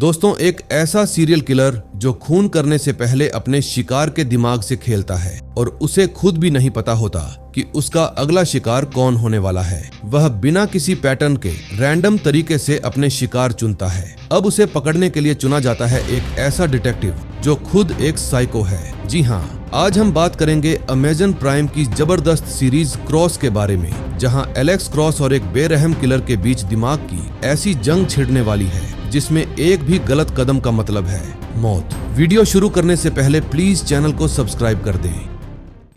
दोस्तों, एक ऐसा सीरियल किलर जो खून करने से पहले अपने शिकार के दिमाग से खेलता है और उसे खुद भी नहीं पता होता कि उसका अगला शिकार कौन होने वाला है। वह बिना किसी पैटर्न के रैंडम तरीके से अपने शिकार चुनता है। अब उसे पकड़ने के लिए चुना जाता है एक ऐसा डिटेक्टिव जो खुद एक साइको है। जी हाँ, आज हम बात करेंगे अमेज़न प्राइम की जबरदस्त सीरीज क्रॉस के बारे में, जहां एलेक्स क्रॉस और एक बेरहम किलर के बीच दिमाग की ऐसी जंग छिड़ने वाली है जिसमें एक भी गलत कदम का मतलब है मौत। वीडियो शुरू करने से पहले प्लीज चैनल को सब्सक्राइब कर दें।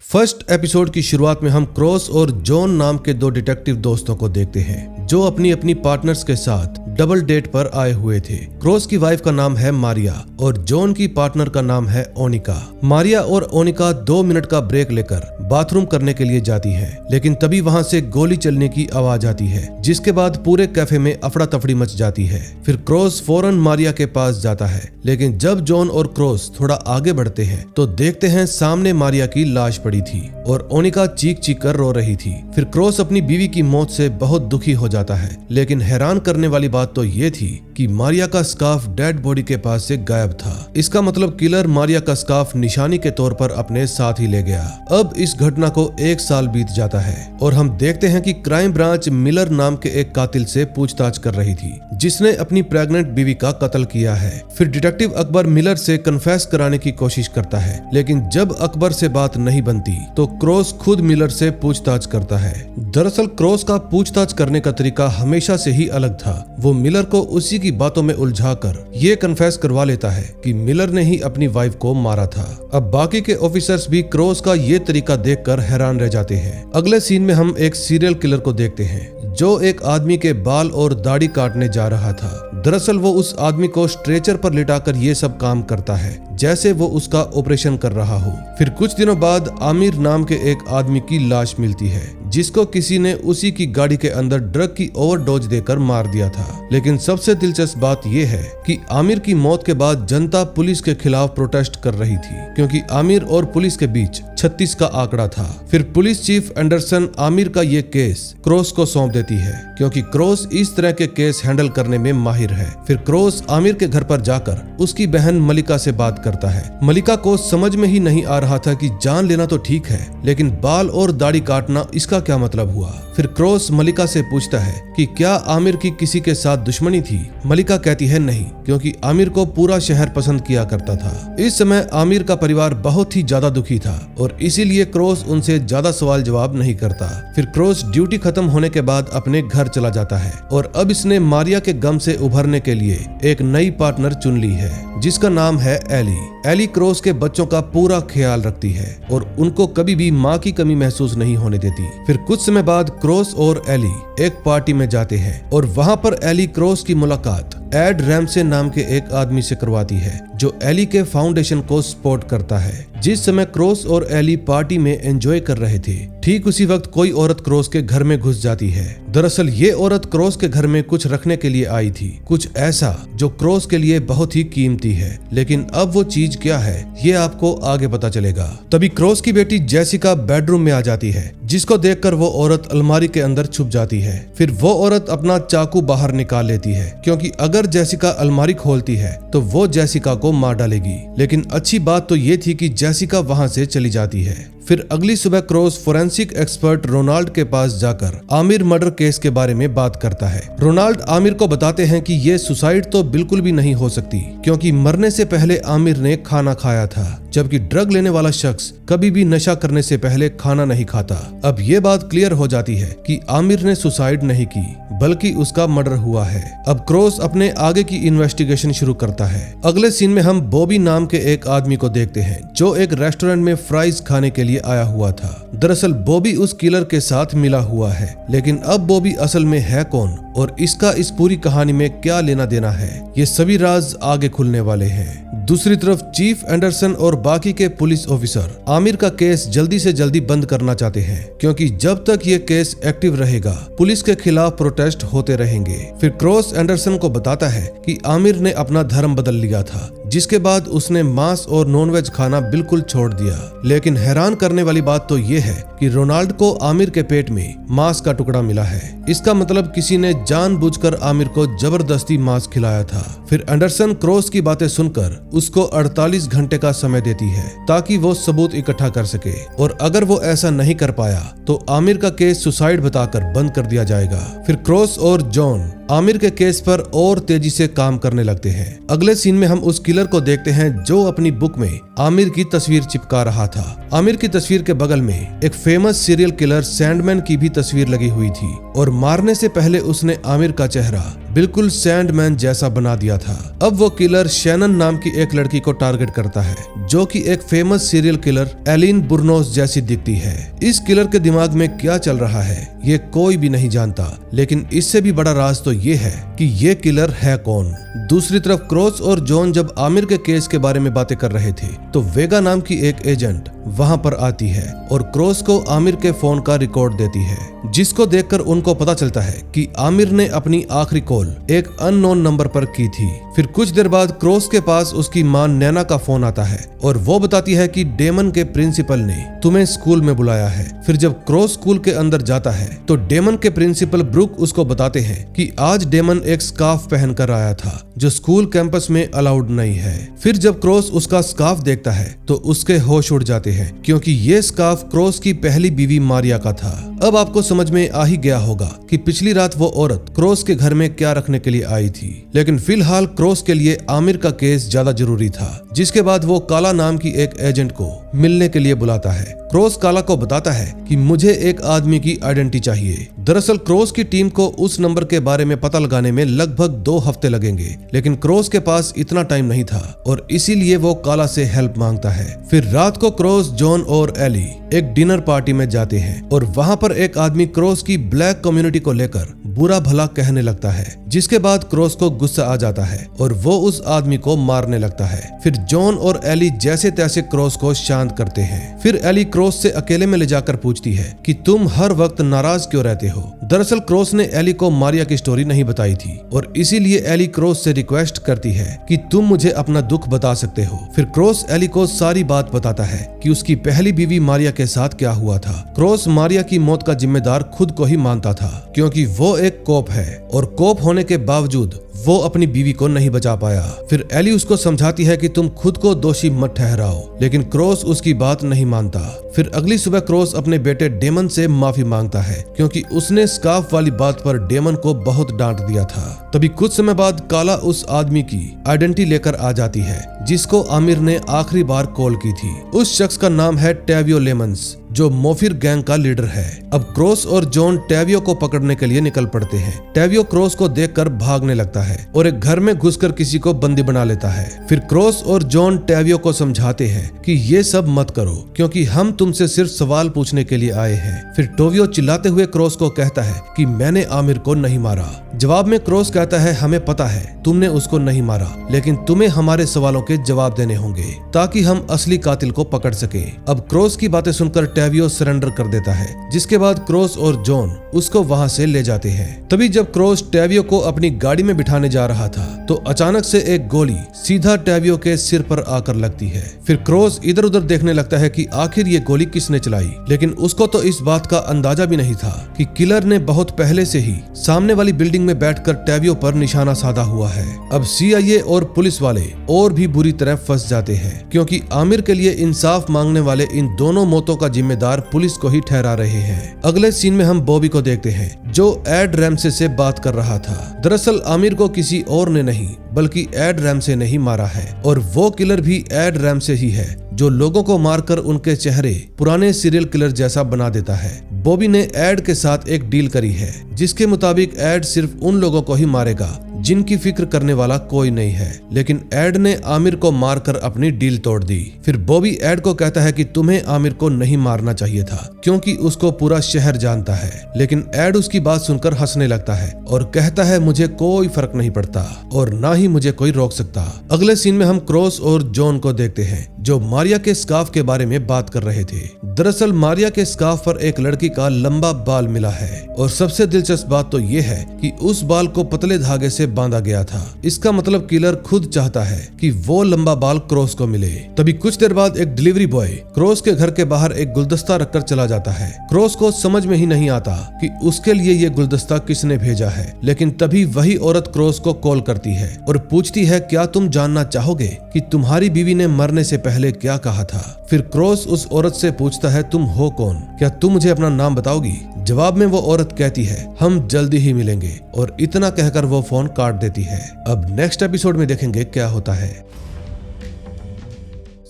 फर्स्ट एपिसोड की शुरुआत में हम क्रॉस और जॉन नाम के दो डिटेक्टिव दोस्तों को देखते हैं जो अपनी अपनी पार्टनर्स के साथ डबल डेट पर आए हुए थे। क्रॉस की वाइफ का नाम है मारिया और जॉन की पार्टनर का नाम है ओनिका। मारिया और ओनिका 2 मिनट का ब्रेक लेकर बाथरूम करने के लिए जाती है, लेकिन तभी वहां से गोली चलने की आवाज आती है, जिसके बाद पूरे कैफे में अफड़ा तफड़ी मच जाती है। फिर क्रॉस फौरन मारिया के पास जाता है, लेकिन जब जॉन और क्रॉस थोड़ा आगे बढ़ते हैं तो देखते हैं सामने मारिया की लाश पड़ी थी और ओनिका चीख चीख कर रो रही थी। फिर क्रॉस अपनी बीवी की मौत से बहुत दुखी हो जाता है, लेकिन हैरान करने वाली बात तो ये थी कि मारिया का स्कार्फ डेड बॉडी के पास से गायब था। इसका मतलब किलर मारिया का स्कार्फ निशानी के तौर पर अपने साथ ही ले गया। अब इस घटना को 1 साल बीत जाता है और हम देखते हैं कि क्राइम ब्रांच मिलर नाम के एक कातिल से पूछताछ कर रही थी जिसने अपनी प्रेग्नेंट बीवी का कत्ल किया है। फिर डिटेक्टिव अकबर मिलर से कन्फेस कराने की कोशिश करता है, लेकिन जब अकबर से बात नहीं बनती तो क्रॉस खुद मिलर से पूछताछ करता है। दरअसल क्रॉस का पूछताछ करने का तरीका हमेशा से ही अलग था। वो मिलर को उसी की बातों में उलझाकर ये कन्फेस करवा लेता है कि मिलर ने ही अपनी वाइफ को मारा था। अब बाकी के ऑफिसर्स भी क्रॉस का ये तरीका देखकर हैरान रह जाते हैं। अगले सीन में हम एक सीरियल किलर को देखते हैं जो एक आदमी के बाल और दाढ़ी काटने जा रहा था। दरअसल वो उस आदमी को स्ट्रेचर पर लिटाकर ये सब काम करता है जैसे वो उसका ऑपरेशन कर रहा हो। फिर कुछ दिनों बाद आमिर नाम के एक आदमी की लाश मिलती है जिसको किसी ने उसी की गाड़ी के अंदर ड्रग की ओवरडोज देकर मार दिया था। लेकिन सबसे दिलचस्प बात यह है कि आमिर की मौत के बाद जनता पुलिस के खिलाफ प्रोटेस्ट कर रही थी, क्योंकि आमिर और पुलिस के बीच 36 का आंकड़ा था। फिर पुलिस चीफ एंडरसन आमिर का ये केस क्रॉस को सौंप देती है, क्योंकि क्रॉस इस तरह के केस हैंडल करने में माहिर है। फिर क्रॉस आमिर के घर पर जाकर उसकी बहन मलिका से बात करता है। मलिका को समझ में ही नहीं आ रहा था कि जान लेना तो ठीक है, लेकिन बाल और दाढ़ी काटना इसका क्या मतलब हुआ। फिर क्रॉस मलिका से पूछता है कि क्या आमिर की किसी के साथ दुश्मनी थी। मलिका कहती है नहीं, क्योंकि आमिर को पूरा शहर पसंद किया करता था। इस समय आमिर का परिवार बहुत ही ज्यादा दुखी था और इसीलिए क्रॉस उनसे ज्यादा सवाल जवाब नहीं करता। फिर क्रॉस ड्यूटी खत्म होने के बाद अपने घर चला जाता है और अब इसने मारिया के गम से उभरने के लिए एक नई पार्टनर चुन ली है जिसका नाम है एली। एली क्रॉस के बच्चों का पूरा ख्याल रखती है और उनको कभी भी माँ की कमी महसूस नहीं होने देती। फिर कुछ समय बाद क्रॉस और एली एक पार्टी में जाते हैं और वहाँ पर एली क्रॉस की मुलाकात एड रैमसे नाम के एक आदमी से करवाती है जो एली के फाउंडेशन को सपोर्ट करता है। जिस समय क्रॉस और एली पार्टी में एंजॉय कर रहे थे, ठीक उसी वक्त कोई औरत क्रॉस के घर में घुस जाती है। दरअसल ये औरत क्रॉस के घर में कुछ रखने के लिए आई थी, कुछ ऐसा जो क्रॉस के लिए बहुत ही कीमती है, लेकिन अब वो चीज क्या है ये आपको आगे पता चलेगा। तभी क्रॉस की बेटी जेसिका बेडरूम में आ जाती है, जिसको देखकर वो औरत अलमारी के अंदर छुप जाती है। फिर वो औरत अपना चाकू बाहर निकाल लेती है, क्योंकि अगर जेसिका अलमारी खोलती है तो वो जेसिका को मार डालेगी। लेकिन अच्छी बात तो ये थी कि जेसिका वहां से चली जाती है। फिर अगली सुबह क्रॉस फोरेंसिक एक्सपर्ट रोनाल्ड के पास जाकर आमिर मर्डर केस के बारे में बात करता है। रोनाल्ड आमिर को बताते हैं कि ये सुसाइड तो बिल्कुल भी नहीं हो सकती, क्योंकि मरने से पहले आमिर ने खाना खाया था, जबकि ड्रग लेने वाला शख्स कभी भी नशा करने से पहले खाना नहीं खाता। अब ये बात क्लियर हो जाती है कि आमिर ने सुसाइड नहीं की, बल्कि उसका मर्डर हुआ है। अब क्रॉस अपने आगे की इन्वेस्टिगेशन शुरू करता है। अगले सीन में हम बॉबी नाम के एक आदमी को देखते हैं जो एक रेस्टोरेंट में फ्राइज खाने के लिए आया हुआ था। दरअसल बॉबी उस किलर के साथ मिला हुआ है, लेकिन अब बॉबी असल में है कौन और इसका इस पूरी कहानी में क्या लेना देना है, ये सभी राज आगे खुलने वाले हैं। दूसरी तरफ चीफ एंडरसन और बाकी के पुलिस ऑफिसर आमिर का केस जल्दी से जल्दी बंद करना चाहते हैं, क्योंकि जब तक ये केस एक्टिव रहेगा पुलिस के खिलाफ प्रोटेस्ट होते रहेंगे। फिर क्रॉस एंडरसन को बताता है कि आमिर ने अपना धर्म बदल लिया था, जिसके बाद उसने मांस और नॉनवेज खाना बिल्कुल छोड़ दिया। लेकिन हैरान करने वाली बात तो ये है कि रोनाल्ड को आमिर के पेट में मांस का टुकड़ा मिला है। इसका मतलब किसी ने जानबूझकर आमिर को जबरदस्ती मांस खिलाया था। फिर एंडरसन क्रॉस की बातें सुनकर उसको 48 घंटे का समय देती है ताकि वो सबूत इकट्ठा कर सके, और अगर वो ऐसा नहीं कर पाया तो आमिर का केस सुसाइड बताकर बंद कर दिया जाएगा। फिर क्रॉस और जॉन आमिर के केस पर और तेजी से काम करने लगते हैं। अगले सीन में हम उस किलर को देखते हैं जो अपनी बुक में आमिर की तस्वीर चिपका रहा था। आमिर की तस्वीर के बगल में एक फेमस सीरियल किलर सैंडमैन की भी तस्वीर लगी हुई थी, और मारने से पहले उसने आमिर का चेहरा बिल्कुल सैंडमैन जैसा बना दिया था। अब वो किलर शैनन नाम की एक लड़की को टारगेट करता है जो कि एक फेमस सीरियल किलर एलिन बुर्नोस जैसी दिखती है। इस किलर के दिमाग में क्या चल रहा है ये कोई भी नहीं जानता, लेकिन इससे भी बड़ा राज तो ये है कि ये किलर है कौन। दूसरी तरफ क्रॉस और जॉन जब आमिर के केस के बारे में बातें कर रहे थे तो वेगा नाम की एक एजेंट वहां पर आती है और क्रॉस को आमिर के फोन का रिकॉर्ड देती है, जिसको देखकर उनको पता चलता है कि आमिर ने अपनी आखिरी कॉल एक अननोन नंबर पर की थी। फिर कुछ देर बाद क्रॉस के पास उसकी मां नैना का फोन आता है और वो बताती है कि डेमन के प्रिंसिपल ने तुम्हें स्कूल में बुलाया है। फिर जब क्रॉस स्कूल के अंदर जाता है तो डेमन के प्रिंसिपल ब्रुक उसको बताते हैं कि आज डेमन एक स्कार्फ पहनकर आया था जो स्कूल कैंपस में अलाउड नहीं है। फिर जब क्रॉस उसका स्कार्फ देखता है तो उसके होश उड़ जाते हैं, क्योंकि ये स्कार्फ क्रॉस की पहली बीवी मारिया का था। अब आपको समझ में आ ही गया होगा कि पिछली रात वो औरत क्रॉस के घर में क्या रखने के लिए आई थी, लेकिन फिलहाल क्रॉस के लिए आमिर का केस ज्यादा जरूरी था। जिसके बाद वो काला नाम की एक एजेंट को मिलने के लिए बुलाता है। क्रॉस काला को बताता है कि मुझे एक आदमी की आइडेंटिटी चाहिए। दरअसल क्रॉस की टीम को उस नंबर के बारे में पता लगाने में लगभग 2 हफ्ते लगेंगे, लेकिन क्रॉस के पास इतना टाइम नहीं था और इसीलिए वो काला से हेल्प मांगता है। फिर रात को क्रॉस, जॉन और एली एक डिनर पार्टी में जाते हैं और वहां पर एक आदमी क्रॉस की ब्लैक कम्युनिटी को लेकर बुरा भला कहने लगता है, जिसके बाद क्रॉस को गुस्सा आ जाता है और वो उस आदमी को मारने लगता है। फिर जॉन और एली जैसे तैसे क्रॉस को शांत करते हैं। फिर एली क्रॉस से अकेले में ले जाकर पूछती है कि तुम हर वक्त नाराज क्यों रहते हो। दरअसल क्रॉस ने एली को मारिया की स्टोरी नहीं बताई थी और इसीलिए एली क्रॉस से रिक्वेस्ट करती है कि तुम मुझे अपना दुख बता सकते हो। फिर क्रॉस एली को सारी बात बताता है कि उसकी पहली बीवी मारिया के साथ क्या हुआ था। क्रॉस मारिया की मौत का जिम्मेदार खुद को ही मानता था, क्योंकि वो एक कोप है और कोप होने के बावजूद वो अपनी बीवी को नहीं बचा पाया। फिर एली उसको समझाती है कि तुम खुद को दोषी मत ठहराओ, लेकिन क्रॉस उसकी बात नहीं मानता। फिर अगली सुबह क्रॉस अपने बेटे डेमन से माफी मांगता है, क्योंकि उसने स्कार्फ वाली बात पर डेमन को बहुत डांट दिया था। तभी कुछ समय बाद काला उस आदमी की आइडेंटिटी लेकर आ जाती है जिसको आमिर ने आखिरी बार कॉल की थी। उस शख्स का नाम है टैवियो लेमंस, जो मोफिर गैंग का लीडर है। अब क्रॉस और जॉन टैवियो को पकड़ने के लिए निकल पड़ते हैं। टैवियो क्रॉस को देखकर भागने लगता है और एक घर में घुसकर किसी को बंदी बना लेता है। फिर क्रॉस और जॉन टैवियो को समझाते हैं कि ये सब मत करो, क्योंकि हम तुमसे सिर्फ सवाल पूछने के लिए आए हैं। फिर टोवियो चिल्लाते हुए क्रॉस को कहता है कि मैंने आमिर को नहीं मारा। जवाब में क्रॉस कहता है हमें पता है तुमने उसको नहीं मारा, लेकिन तुम्हें हमारे सवालों के जवाब देने होंगे ताकि हम असली कातिल को पकड़ सके। अब क्रॉस की बातें सुनकर टैवियो सरेंडर कर देता है, जिसके बाद क्रॉस और जॉन उसको वहां से ले जाते हैं। तभी जब क्रॉस टैवियो को अपनी गाड़ी में बिठाने जा रहा था तो अचानक से एक गोली सीधा टैवियो के सिर पर आकर लगती है। फिर क्रॉस इधर उधर देखने लगता है कि आखिर ये गोली किसने चलाई, लेकिन उसको तो इस बात का अंदाजा भी नहीं था कि किलर ने बहुत पहले से ही सामने वाली बिल्डिंग में बैठकर टैवियो पर निशाना साधा हुआ है। अब CIA और पुलिस वाले और भी बुरी तरह फंस जाते हैं, क्योंकि आमिर के लिए इंसाफ मांगने वाले इन दोनों मौतों का जिम्मेदार पुलिस को ही ठहरा रहे हैं। अगले सीन में हम बॉबी को देखते हैं जो एड रैमसे से बात कर रहा था। दरअसल आमिर को किसी और ने नहीं बल्कि एड रैमसे ने ही मारा है, और वो किलर भी एड रैमसे ही है जो लोगों को मारकर उनके चेहरे पुराने सीरियल किलर जैसा बना देता है। बॉबी ने एड के साथ एक डील करी है जिसके मुताबिक एड सिर्फ उन लोगों को ही मारेगा जिनकी फिक्र करने वाला कोई नहीं है, लेकिन एड ने आमिर को मारकर अपनी डील तोड़ दी। फिर बॉबी एड को कहता है कि तुम्हें आमिर को नहीं मारना चाहिए था, क्योंकि उसको पूरा शहर जानता है। लेकिन एड उसकी बात सुनकर हंसने लगता है और कहता है मुझे कोई फर्क नहीं पड़ता और ना ही मुझे कोई रोक सकता। अगले सीन में हम क्रॉस और जॉन को देखते हैं जो मारिया के स्कार्फ के बारे में बात कर रहे थे। दरअसल मारिया के स्कार्फ पर एक लड़की का लंबा बाल मिला है और सबसे दिलचस्प बात तो ये है कि उस बाल को पतले धागे से बांधा गया था। इसका मतलब किलर खुद चाहता है कि वो लंबा बाल क्रॉस को मिले। तभी कुछ देर बाद एक डिलीवरी बॉय क्रॉस के घर के बाहर एक गुलदस्ता रखकर चला जाता है। क्रॉस को समझ में ही नहीं आता कि उसके लिए ये गुलदस्ता किसने भेजा है, लेकिन तभी वही औरत क्रॉस को कॉल करती है और पूछती है, क्या तुम जानना चाहोगे कि तुम्हारी बीवी ने मरने से पहले क्या कहा था? फिर क्रॉस उस औरत से पूछता है, तुम हो कौन? क्या तुम मुझे अपना नाम बताओगी? जवाब में वो औरत कहती है, हम जल्दी ही मिलेंगे, और इतना कहकर वो फोन काट देती है। अब नेक्स्ट एपिसोड में देखेंगे क्या होता है।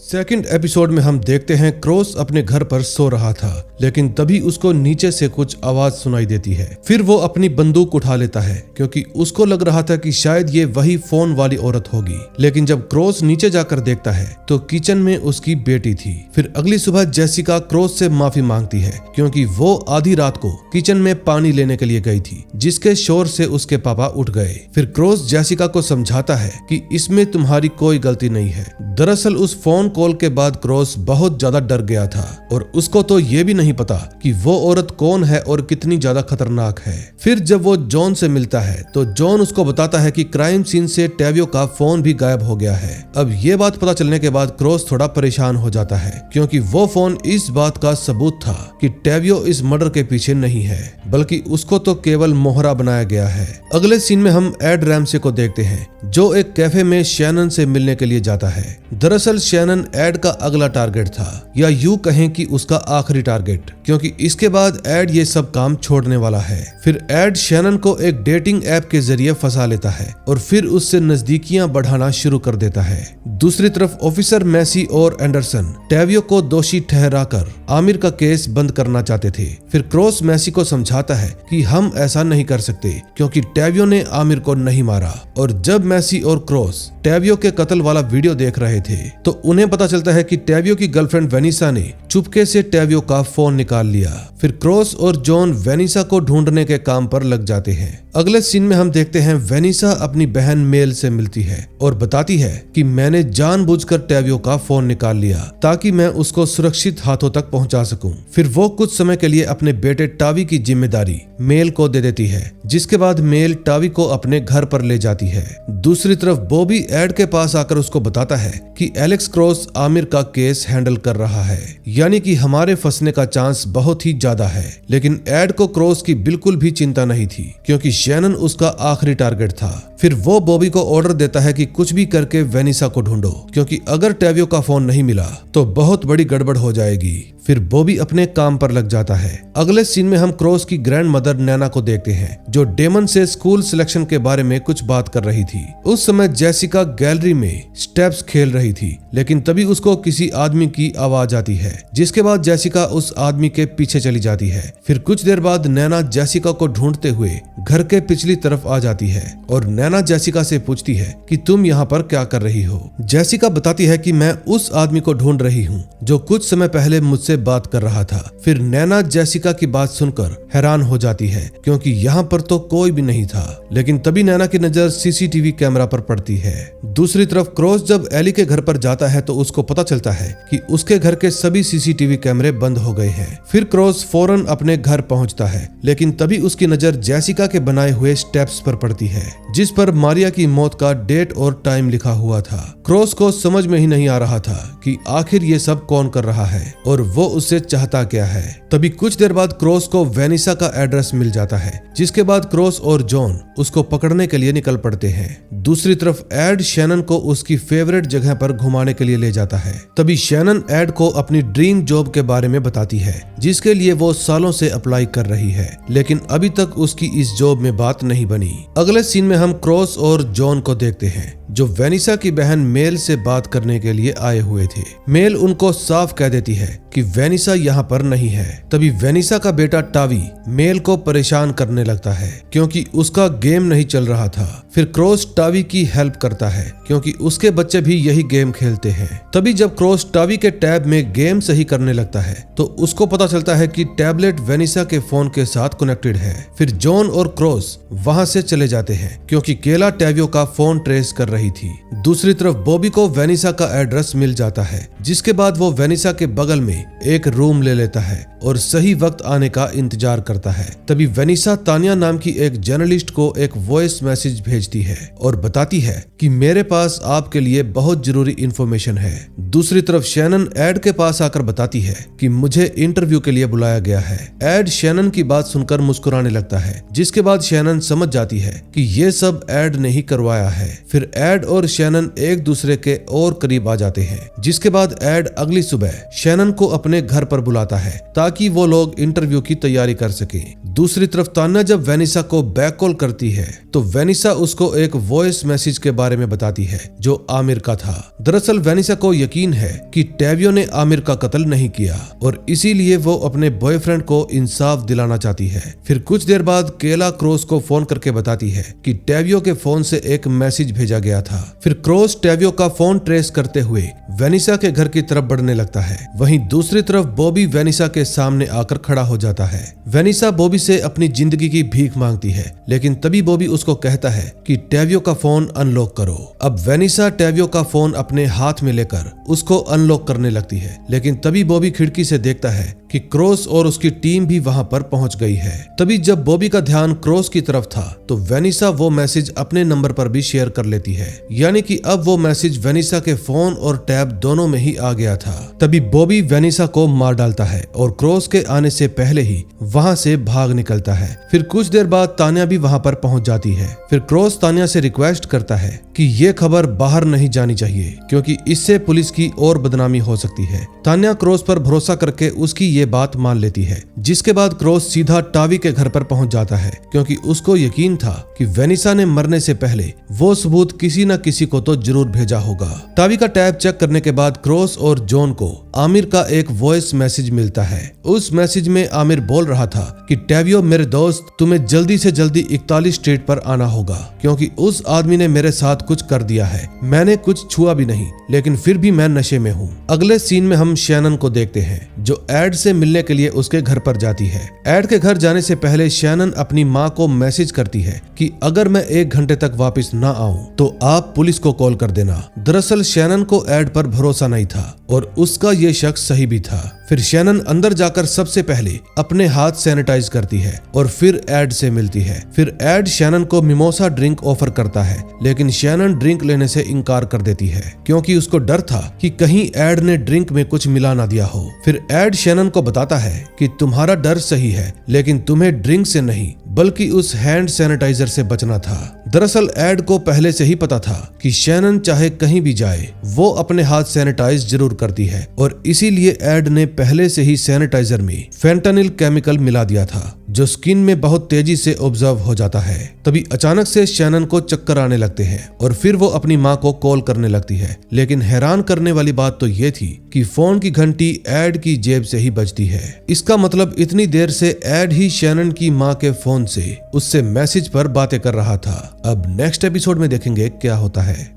सेकंड एपिसोड में हम देखते हैं क्रॉस अपने घर पर सो रहा था, लेकिन तभी उसको नीचे से कुछ आवाज सुनाई देती है। फिर वो अपनी बंदूक उठा लेता है क्योंकि उसको लग रहा था कि शायद ये वही फोन वाली औरत होगी। लेकिन जब क्रॉस नीचे जाकर देखता है तो किचन में उसकी बेटी थी। फिर अगली सुबह जेसिका क्रॉस से माफी मांगती है क्योंकि वो आधी रात को किचन में पानी लेने के लिए गई थी, जिसके शोर से उसके पापा उठ गए। फिर क्रॉस जेसिका को समझाता है कि इसमें तुम्हारी कोई गलती नहीं है। दरअसल उस फोन कॉल के बाद क्रॉस बहुत ज्यादा डर गया था और उसको तो ये भी नहीं पता कि वो औरत कौन है और कितनी ज्यादा खतरनाक है। फिर जब वो जॉन से मिलता है तो जॉन उसको बताता है कि क्राइम सीन से टेवियो का फोन भी गायब हो गया है। अब ये बात पता चलने के बाद क्रॉस थोड़ा परेशान हो जाता है क्योंकि वो फोन इस बात का सबूत था कि टेवियो इस मर्डर के पीछे नहीं है, बल्कि उसको तो केवल मोहरा बनाया गया है। अगले सीन में हम एड रैमसे को देखते हैं जो एक कैफे में शैनन से मिलने के लिए जाता है। दरअसल शैनन एड का अगला टारगेट था, या यूं कहें कि उसका आखिरी टारगेट, क्योंकि इसके बाद एड ये सब काम छोड़ने वाला है। फिर एड शैनन को एक डेटिंग ऐप के जरिए फंसा लेता है और फिर उससे नजदीकियां बढ़ाना शुरू कर देता है। दूसरी तरफ ऑफिसर मैसी और एंडरसन टेवियो को दोषी ठहराकर आमिर का केस बंद करना चाहते थे। फिर क्रॉस मैसी को समझाता है कि हम ऐसा नहीं कर सकते क्योंकि टेवियो ने आमिर को नहीं मारा। और जब मैसी और क्रॉस टेवियो के कत्ल वाला वीडियो देख रहे थे तो उन्हें पता चलता है कि टेवियो की गर्लफ्रेंड वेनिसा ने चुपके से टेवियो का फोन निकाल लिया। फिर क्रॉस और जॉन वेनिसा को ढूंढने के काम पर लग जाते हैं। अगले सीन में हम देखते हैं वेनिसा अपनी बहन मेल से मिलती है और बताती है कि मैंने जानबूझकर टेवियो का फोन निकाल लिया ताकि मैं उसको सुरक्षित हाथों तक पहुंचा सकूं। फिर वो कुछ समय के लिए अपने बेटे टावी की जिम्मेदारी मेल को दे देती है, जिसके बाद मेल टावी को अपने घर पर ले जाती है। दूसरी तरफ बॉबी एड के पास आकर उसको बताता है कि एलेक्स क्रॉस आमिर का केस हैंडल कर रहा है, यानी कि हमारे फंसने का चांस बहुत ही ज्यादा है। लेकिन एड को क्रॉस की बिल्कुल भी चिंता नहीं थी क्योंकि शैनन उसका आखिरी टारगेट था। फिर वो बॉबी को ऑर्डर देता है कि कुछ भी करके वेनिसा को ढूंढो क्योंकि अगर टेवियो का फोन नहीं मिला तो बहुत बड़ी गड़बड़ हो जाएगी। फिर बॉबी अपने काम पर लग जाता है। अगले सीन में हम क्रॉस की ग्रैंड मदर नैना को देखते हैं जो डेमन से स्कूल सिलेक्शन के बारे में कुछ बात कर रही थी। उस समय जेसिका गैलरी में स्टेप्स खेल रही थी, लेकिन तभी उसको किसी आदमी की आवाज आती है, जिसके बाद जेसिका उस आदमी के पीछे चली जाती है। फिर कुछ देर बाद नैना जेसिका को ढूंढते हुए घर के पिछली तरफ आ जाती है और नैना जेसिका से पूछती है कि तुम यहाँ पर क्या कर रही हो। जेसिका बताती है कि मैं उस आदमी को ढूंढ रही हूँ जो कुछ समय पहले मुझसे बात कर रहा था। फिर नैना जेसिका की बात सुनकर हैरान हो जाती है क्योंकि यहाँ पर तो कोई भी नहीं था। लेकिन तभी नैना की नजर सीसीटीवी कैमरा पर पड़ती है। दूसरी तरफ क्रॉस जब एली के घर पर जाता है तो उसको पता चलता है कि उसके घर के सभी सीसीटीवी कैमरे बंद हो गए हैं। फिर क्रॉस फौरन अपने घर पहुंचता है, लेकिन तभी उसकी नजर जेसिका के बनाए हुए स्टेप्स पर पड़ती है जिस पर मारिया की मौत का डेट और टाइम लिखा हुआ था। क्रॉस को समझ में ही नहीं आ रहा था कि आखिर ये सब कौन कर रहा है और वो उससे चाहता क्या है। तभी कुछ देर बाद क्रॉस को वेनिसा का एड्रेस मिल जाता है, जिसके बाद क्रॉस और जॉन उसको पकड़ने के लिए निकल पड़ते हैं। दूसरी तरफ एड शैनन को उसकी फेवरेट जगह पर घुमाने के लिए ले जाता है। तभी शैनन एड को अपनी ड्रीम जॉब के बारे में बताती है जिसके लिए वो सालों से अप्लाई कर रही है, लेकिन अभी तक उसकी इस जॉब में बात नहीं बनी। अगले सीन में हम क्रॉस और जॉन को देखते हैं जो वेनिसा की बहन मेल से बात करने के लिए आए हुए थे। मेल उनको साफ कह देती है कि वेनिसा यहाँ पर नहीं है। तभी वेनिसा का बेटा टावी मेल को परेशान करने लगता है क्योंकि उसका गेम नहीं चल रहा था। फिर क्रॉस टावी की हेल्प करता है क्योंकि उसके बच्चे भी यही गेम खेलते मिलते हैं। तभी जब क्रॉस टावी के टैब में गेम सही करने लगता है तो उसको पता चलता है कि टैबलेट वेनिसा के फोन के साथ कनेक्टेड है। फिर जॉन और क्रॉस वहां से चले जाते हैं क्योंकि केला टैवियो का फोन ट्रेस कर रही थी। दूसरी तरफ बॉबी को वेनिसा का एड्रेस मिल जाता है, जिसके बाद वो वेनिसा के बगल में एक रूम ले लेता है और सही वक्त आने का इंतजार करता है। तभी वेनिसा तानिया नाम की एक जर्नलिस्ट को एक वॉइस मैसेज भेजती है और बताती है कि मेरे पास आपके लिए बहुत जरूरी इंफॉर्मेशन है। दूसरी तरफ शैनन एड के पास आकर बताती है कि मुझे इंटरव्यू के लिए बुलाया गया है। एड शैनन की बात सुनकर मुस्कुराने लगता है, जिसके बाद शैनन समझ जाती है कि ये सब एड ने ही करवाया है। फिर एड और शैनन एक दूसरे के और करीब आ जाते हैं, जिसके बाद एड अगली सुबह शैनन को अपने घर पर बुलाता है ताकि वो लोग इंटरव्यू की तैयारी कर सके। दूसरी तरफ तान्या जब वेनिसा को बैक कॉल करती है तो वेनिसा उसको एक वॉइस मैसेज के बारे में बताती है जो आमिर का था। दरअसल वेनिसा को यकीन है कि टैवियो ने आमिर का कत्ल नहीं किया और इसीलिए वो अपने बॉयफ्रेंड को इंसाफ दिलाना चाहती है। फिर कुछ देर बाद केला क्रॉस को फोन करके बताती है कि टैवियो के फोन से एक मैसेज भेजा गया था। फिर क्रॉस टैवियो का फोन ट्रेस करते हुए वेनिसा के घर की तरफ बढ़ने लगता है। वहीं दूसरी तरफ बॉबी वेनिसा के सामने आकर खड़ा हो जाता है। वेनिसा बॉबी से अपनी जिंदगी की भीख मांगती है, लेकिन तभी बॉबी उसको कहता है कि टैवियो का फोन अनलॉक करो। अब वेनिसा टैवियो का फोन अपने हाथ में लेकर उसको अनलॉक करने लगती है, लेकिन तभी बॉबी खिड़की से देखता है कि क्रॉस और उसकी टीम भी वहां पर पहुंच गई है। तभी जब बॉबी का ध्यान क्रॉस की तरफ था तो वेनिसा वो मैसेज अपने नंबर पर भी शेयर कर लेती है, यानी कि अब वो मैसेज वेनिसा के फोन और टैब दोनों में ही आ गया था। तभी बॉबी वेनिसा को मार डालता है और क्रॉस के आने से पहले ही वहां से भाग निकलता है। फिर कुछ देर बाद तान्या भी वहां पर पहुंच जाती है। फिर क्रॉस तान्या से रिक्वेस्ट करता है कि ये खबर बाहर नहीं जानी चाहिए क्योंकि इससे पुलिस की और बदनामी हो सकती है। तान्या क्रॉस पर भरोसा करके उसकी ये बात मान लेती है, जिसके बाद क्रॉस सीधा टावी के घर पर पहुंच जाता है क्योंकि उसको यकीन था कि वेनिसा ने मरने से पहले वो सबूत किसी न किसी को तो जरूर भेजा होगा। टावी का टैब चेक करने के बाद क्रॉस और जॉन को आमिर का एक वॉइस मैसेज मिलता है। उस मैसेज में आमिर बोल रहा था कि टैवियो मेरे दोस्त, तुम्हें जल्दी से जल्दी 41 स्ट्रीट पर आना होगा क्योंकि उस आदमी ने मेरे साथ कुछ कर दिया है। मैंने कुछ छुआ भी नहीं, लेकिन फिर भी मैं नशे में हूँ। अगले सीन में हम शैनन को देखते हैं जो एड से मिलने के लिए उसके घर पर जाती है। एड के घर जाने से पहले शैनन अपनी माँ को मैसेज करती है कि अगर मैं 1 घंटे तक वापस ना आऊं तो आप पुलिस को कॉल कर देना। दरअसल शैनन को एड पर भरोसा नहीं था और उसका ये शक सही भी था। फिर शैनन अंदर जाकर सबसे पहले अपने हाथ सैनिटाइज करती है और फिर एड से मिलती है। फिर एड शैनन को मिमोसा ड्रिंक ऑफर करता है, लेकिन शैनन ड्रिंक लेने से इनकार कर देती है क्योंकि उसको डर था कि कहीं एड ने ड्रिंक में कुछ मिला ना दिया हो। फिर एड शैनन को बताता है कि तुम्हारा डर सही है, लेकिन तुम्हें ड्रिंक से नहीं बल्कि उस हैंड सैनिटाइजर से बचना था। दरअसल एड को पहले से ही पता था कि शैनन चाहे कहीं भी जाए वो अपने हाथ सैनिटाइज जरूर करती है और इसीलिए एड ने पहले से ही सैनिटाइजर में फेंटानिल केमिकल मिला दिया था जो स्किन में बहुत तेजी से ऑब्जर्व हो जाता है। तभी अचानक से शैनन को चक्कर आने लगते हैं और फिर वो अपनी माँ को कॉल करने लगती है, लेकिन हैरान करने वाली बात तो ये थी कि फोन की घंटी एड की जेब से ही बजती है। इसका मतलब इतनी देर से एड ही शैनन की माँ के फोन से उससे मैसेज पर बातें कर रहा था। अब नेक्स्ट एपिसोड में देखेंगे क्या होता है।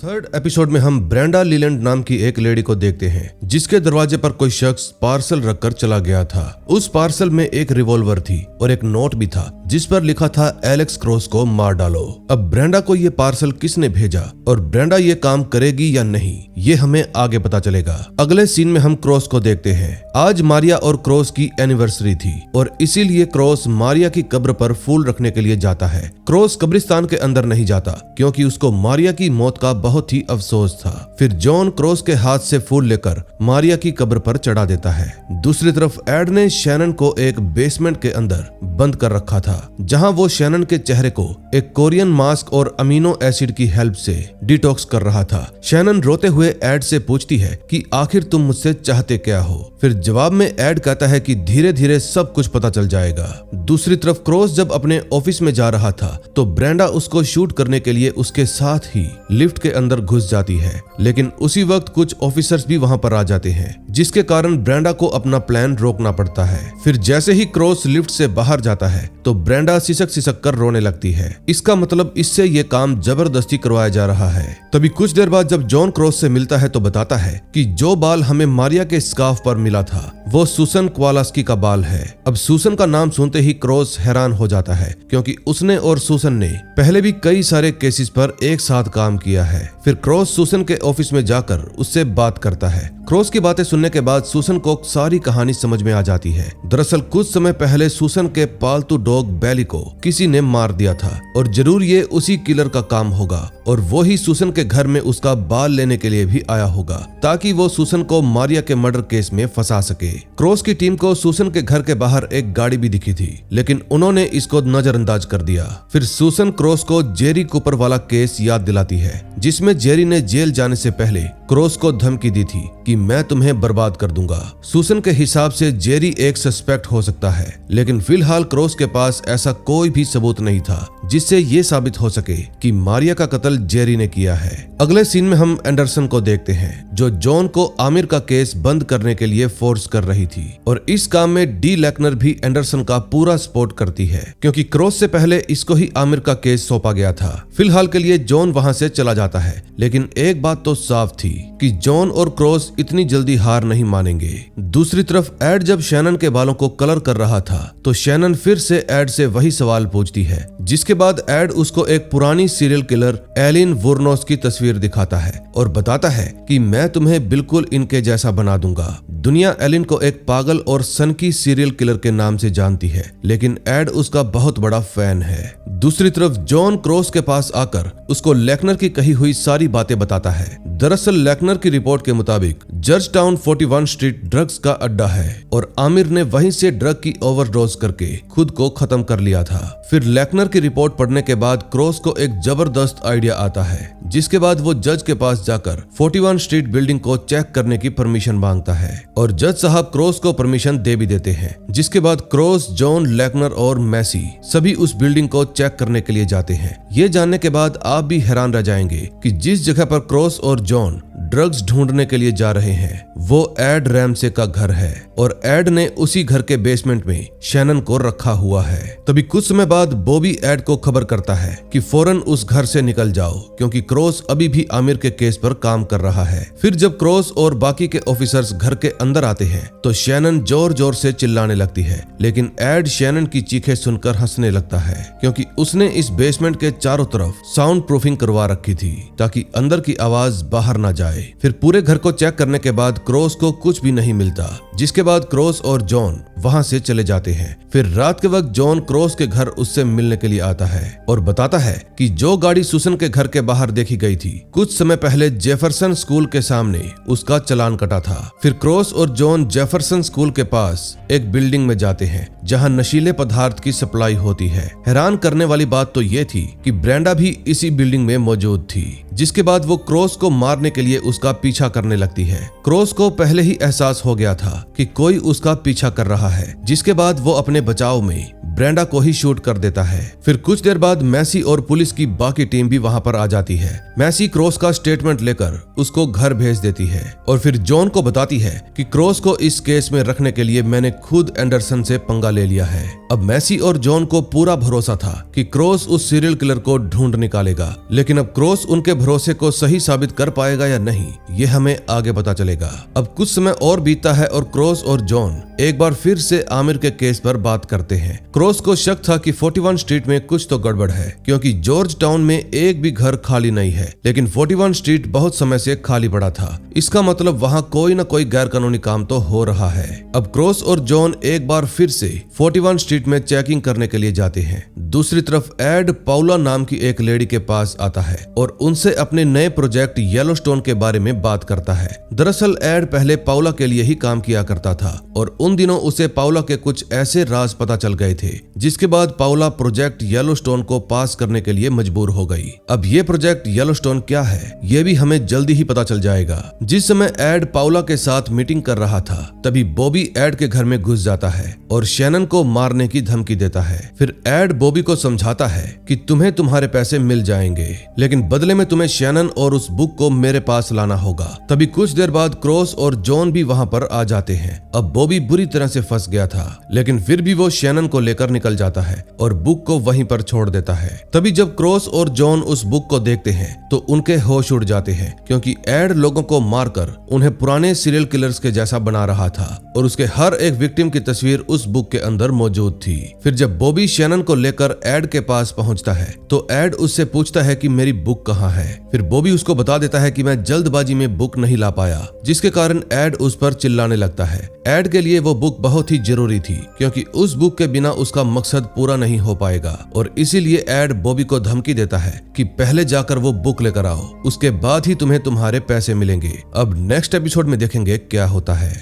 थर्ड एपिसोड में हम ब्रेंडा लीलैंड नाम की एक लेडी को देखते हैं जिसके दरवाजे पर कोई शख्स पार्सल रखकर चला गया था। उस पार्सल में एक रिवॉल्वर थी और एक नोट भी था जिस पर लिखा था एलेक्स क्रॉस को मार डालो। अब ब्रेंडा को ये पार्सल किसने भेजा और ब्रेंडा ये काम करेगी या नहीं, ये हमें आगे पता चलेगा। अगले सीन में हम क्रॉस को देखते हैं। आज मारिया और क्रॉस की एनिवर्सरी थी और इसीलिए क्रॉस मारिया की कब्र पर फूल रखने के लिए जाता है। क्रॉस कब्रिस्तान के अंदर नहीं जाता क्योंकि उसको मारिया की मौत का बहुत ही अफसोस था। फिर जॉन क्रॉस के हाथ से फूल लेकर मारिया की कब्र पर चढ़ा देता है। दूसरी तरफ एड ने शैनन को एक बेसमेंट के अंदर बंद कर रखा था जहां वो शैनन के चेहरे को एक कोरियन मास्क और अमीनो एसिड की हेल्प से डिटॉक्स कर रहा था। शैनन रोते हुए एड से पूछती है कि आखिर तुम मुझसे चाहते क्या हो। फिर जवाब में एड कहता है कि धीरे धीरे सब कुछ पता चल जाएगा। दूसरी तरफ क्रॉस जब अपने ऑफिस में जा रहा था तो ब्रेंडा उसको शूट करने के लिए उसके साथ ही लिफ्ट के अंदर घुस जाती है, लेकिन उसी वक्त कुछ ऑफिसर्स भी वहां पर आ जाते हैं जिसके कारण ब्रेंडा को अपना प्लान रोकना पड़ता है। फिर जैसे ही क्रॉस लिफ्ट से बाहर जाता है तो ब्रेंडा सिसक कर रोने लगती है। इसका मतलब इससे ये काम जबरदस्ती करवाया जा रहा है। तभी कुछ देर बाद जब जॉन क्रॉस से मिलता है तो बताता है कि जो बाल हमें मारिया के स्कार्फ पर मिला था वो सूसन कोवालास्की का बाल है। अब सूसन का नाम सुनते ही क्रॉस हैरान हो जाता है, क्योंकि उसने और सूसन ने पहले भी कई सारे केसेस पर एक साथ काम किया है। फिर क्रॉस सूसन के ऑफिस में जाकर उससे बात करता है। क्रॉस की बातें सुनने के बाद सूसन को सारी कहानी समझ में आ जाती है। दरअसल कुछ समय पहले सूसन के पालतू डॉग बैली को किसी ने मार दिया था और जरूर ये उसी किलर का काम होगा और वो ही सूसन के घर में उसका बाल लेने के लिए भी आया होगा ताकि वो सूसन को मारिया के मर्डर केस में फंसा सके। क्रॉस की टीम को सूसन के घर के बाहर एक गाड़ी भी दिखी थी, लेकिन उन्होंने इसको नजरअंदाज कर दिया। फिर सूसन क्रॉस को जेरी कूपर वाला केस याद दिलाती है, जिसमें जेरी ने जेल जाने से पहले क्रॉस को धमकी दी थी कि मैं तुम्हें बर्बाद कर दूंगा। सूसन के हिसाब से जेरी एक सस्पेक्ट हो सकता है, लेकिन फिलहाल क्रॉस के पास ऐसा कोई भी सबूत नहीं था जिससे ये साबित हो सके कि मारिया का कत्ल जेरी ने किया है। अगले सीन में हम एंडरसन को देखते हैं, जो जॉन को आमिर का केस बंद करने के लिए फोर्स कर रही थी, और इस काम में डी लेकनर भी एंडरसन का पूरा सपोर्ट करती है, क्योंकि क्रॉस से पहले इसको ही आमिर का केस सौंपा गया था। फिलहाल के लिए जॉन वहां से चला जाता है, लेकिन एक बात तो साफ थी कि जॉन और क्रॉस इतनी जल्दी हार नहीं मानेंगे। दूसरी तरफ एड जब शैनन के बालों को कलर कर रहा था तो शैनन फिर से एड से वही सवाल पूछती है, जिसके बाद एड उसको एक पुरानी सीरियल किलर एलिन वुरनोस की तस्वीर दिखाता है और बताता है कि मैं तुम्हें बिल्कुल इनके जैसा बना दूंगा। दुनिया एलिन को एक पागल और सनकी सीरियल किलर के नाम से जानती है, लेकिन एड उसका बहुत बड़ा फैन है। दूसरी तरफ जॉन क्रॉस के पास आकर उसको लेकनर की कही हुई सारी बातें बताता है। दरअसल लेकनर की रिपोर्ट के मुताबिक जर्ज टाउन 41 स्ट्रीट ड्रग्स का अड्डा है और आमिर ने वहीं से ड्रग की ओवरडोज करके खुद को खत्म कर लिया था। फिर लेकनर की रिपोर्ट पढ़ने के बाद क्रॉस को एक जबरदस्त आइडिया आता है, जिसके बाद वो जज के पास जाकर 41 स्ट्रीट बिल्डिंग को चेक करने की परमिशन मांगता है और जज साहब क्रॉस को परमिशन दे भी देते हैं। जिसके बाद क्रॉस, जॉन, लेकनर और मैसी सभी उस बिल्डिंग को चेक करने के लिए जाते हैं। ये जानने के बाद आप भी हैरान रह जाएंगे कि जिस जगह पर क्रॉस और जॉन ड्रग्स ढूंढने के लिए जा रहे हैं वो एड रैमसे का घर है और एड ने उसी घर के बेसमेंट में शैनन को रखा हुआ है। तभी कुछ समय बाद बॉबी एड को खबर करता है कि फौरन उस घर से निकल जाओ, क्योंकि क्रॉस अभी भी आमिर के केस पर काम कर रहा है। फिर जब क्रॉस और बाकी के ऑफिसर्स घर के अंदर आते हैं तो शैनन जोर जोर से चिल्लाने लगती है, लेकिन एड शैनन की चीखें सुनकर हंसने लगता है, क्योंकि उसने इस बेसमेंट के चारों तरफ साउंड प्रूफिंग करवा रखी थी ताकि अंदर की आवाज बाहर ना जाए। फिर पूरे घर को चेक करने के बाद क्रॉस को कुछ भी नहीं मिलता, जिसके बाद क्रॉस और जॉन वहां से चले जाते हैं। फिर रात के वक्त जॉन क्रॉस के घर उससे मिलने के लिए आता है और बताता है कि जो गाड़ी सुसन के घर के बाहर देखी गई थी कुछ समय पहले जेफरसन स्कूल के सामने उसका चालान कटा था। फिर क्रॉस और जॉन जेफरसन स्कूल के पास एक बिल्डिंग में जाते हैं जहां नशीले पदार्थ की सप्लाई होती है। हैरान करने वाली बात तो ये थी कि ब्रेंडा भी इसी बिल्डिंग में मौजूद थी, जिसके बाद वो क्रॉस को मारने के लिए उसका पीछा करने लगती है। क्रॉस को पहले ही एहसास हो गया था कि कोई उसका पीछा कर रहा है, जिसके बाद वो अपने बचाव में ब्रेंडा को ही शूट कर देता है। फिर कुछ देर बाद मैसी और पुलिस की बाकी टीम भी वहां पर आ जाती है। मैसी क्रॉस का स्टेटमेंट लेकर उसको घर भेज देती है और फिर जॉन को बताती है कि क्रॉस को इस केस में रखने के लिए मैंने खुद एंडरसन से पंगा ले लिया है। अब मैसी और जॉन को पूरा भरोसा था कि क्रॉस उस सीरियल किलर को ढूंढ निकालेगा, लेकिन अब क्रॉस उनके भरोसे को सही साबित कर पाएगा या नहीं ये हमें आगे पता चलेगा। अब कुछ समय और बीतता है और क्रॉस और जॉन एक बार फिर से आमिर के केस पर बात करते हैं। क्रॉस को शक था कि 41 स्ट्रीट में कुछ तो गड़बड़ है, क्योंकि जॉर्ज टाउन में एक भी घर खाली नहीं है, लेकिन 41 स्ट्रीट बहुत समय से खाली पड़ा था। इसका मतलब वहां कोई न कोई गैर कानूनी काम तो हो रहा है। अब क्रॉस और जॉन एक बार फिर से 41 स्ट्रीट में चेकिंग करने के लिए जाते हैं। दूसरी तरफ एड पाउला नाम की एक लेडी के पास आता है और उनसे अपने नए प्रोजेक्ट येलोस्टोन के बारे में बात करता है। दरअसल एड पहले पाउला के लिए ही काम किया करता था और उन दिनों उसे पाउला के कुछ ऐसे राज पता चल गए थे, जिसके बाद पाउला प्रोजेक्ट येलोस्टोन को पास करने के लिए मजबूर हो गई। अब ये प्रोजेक्ट येलोस्टोन क्या है ये भी हमें जल्दी ही पता चल जाएगा। जिस समय एड पाउला के साथ मीटिंग कर रहा था तभी बॉबी एड के घर में घुस जाता है और शैनन को मारने की धमकी देता है। फिर एड बॉबी को समझाता है कि तुम्हें तुम्हारे पैसे मिल जाएंगे, लेकिन बदले में तुम्हें शैनन और उस बुक को मेरे पास पास लाना होगा। तभी कुछ देर बाद क्रॉस और जॉन भी वहाँ पर आ जाते हैं। अब बॉबी बुरी तरह से फंस गया था, लेकिन फिर भी वो शैनन को लेकर निकल जाता है और बुक को वहीं पर छोड़ देता है। तभी जब क्रॉस और जॉन उस बुक को देखते हैं तो उनके होश उड़ जाते हैं, क्योंकि एड लोगों को मारकर उन्हें पुराने सीरियल किलर्स के जैसा बना रहा था और उसके हर एक विक्टिम की तस्वीर उस बुक के अंदर मौजूद थी। फिर जब बॉबी शैनन को लेकर एड के पास पहुंचता है तो एड उससे पूछता है कि मेरी बुक कहाँ है। फिर बॉबी उसको बता देता है कि मैं जल्दबाजी में बुक नहीं ला पाया, जिसके कारण एड उस पर चिल्लाने लगता है। एड के लिए वो बुक बहुत ही जरूरी थी, क्योंकि उस बुक के बिना उसका मकसद पूरा नहीं हो पाएगा, और इसीलिए एड बॉबी को धमकी देता है कि पहले जाकर वो बुक लेकर आओ, उसके बाद ही तुम्हें तुम्हारे पैसे मिलेंगे। अब नेक्स्ट एपिसोड में देखेंगे क्या होता है।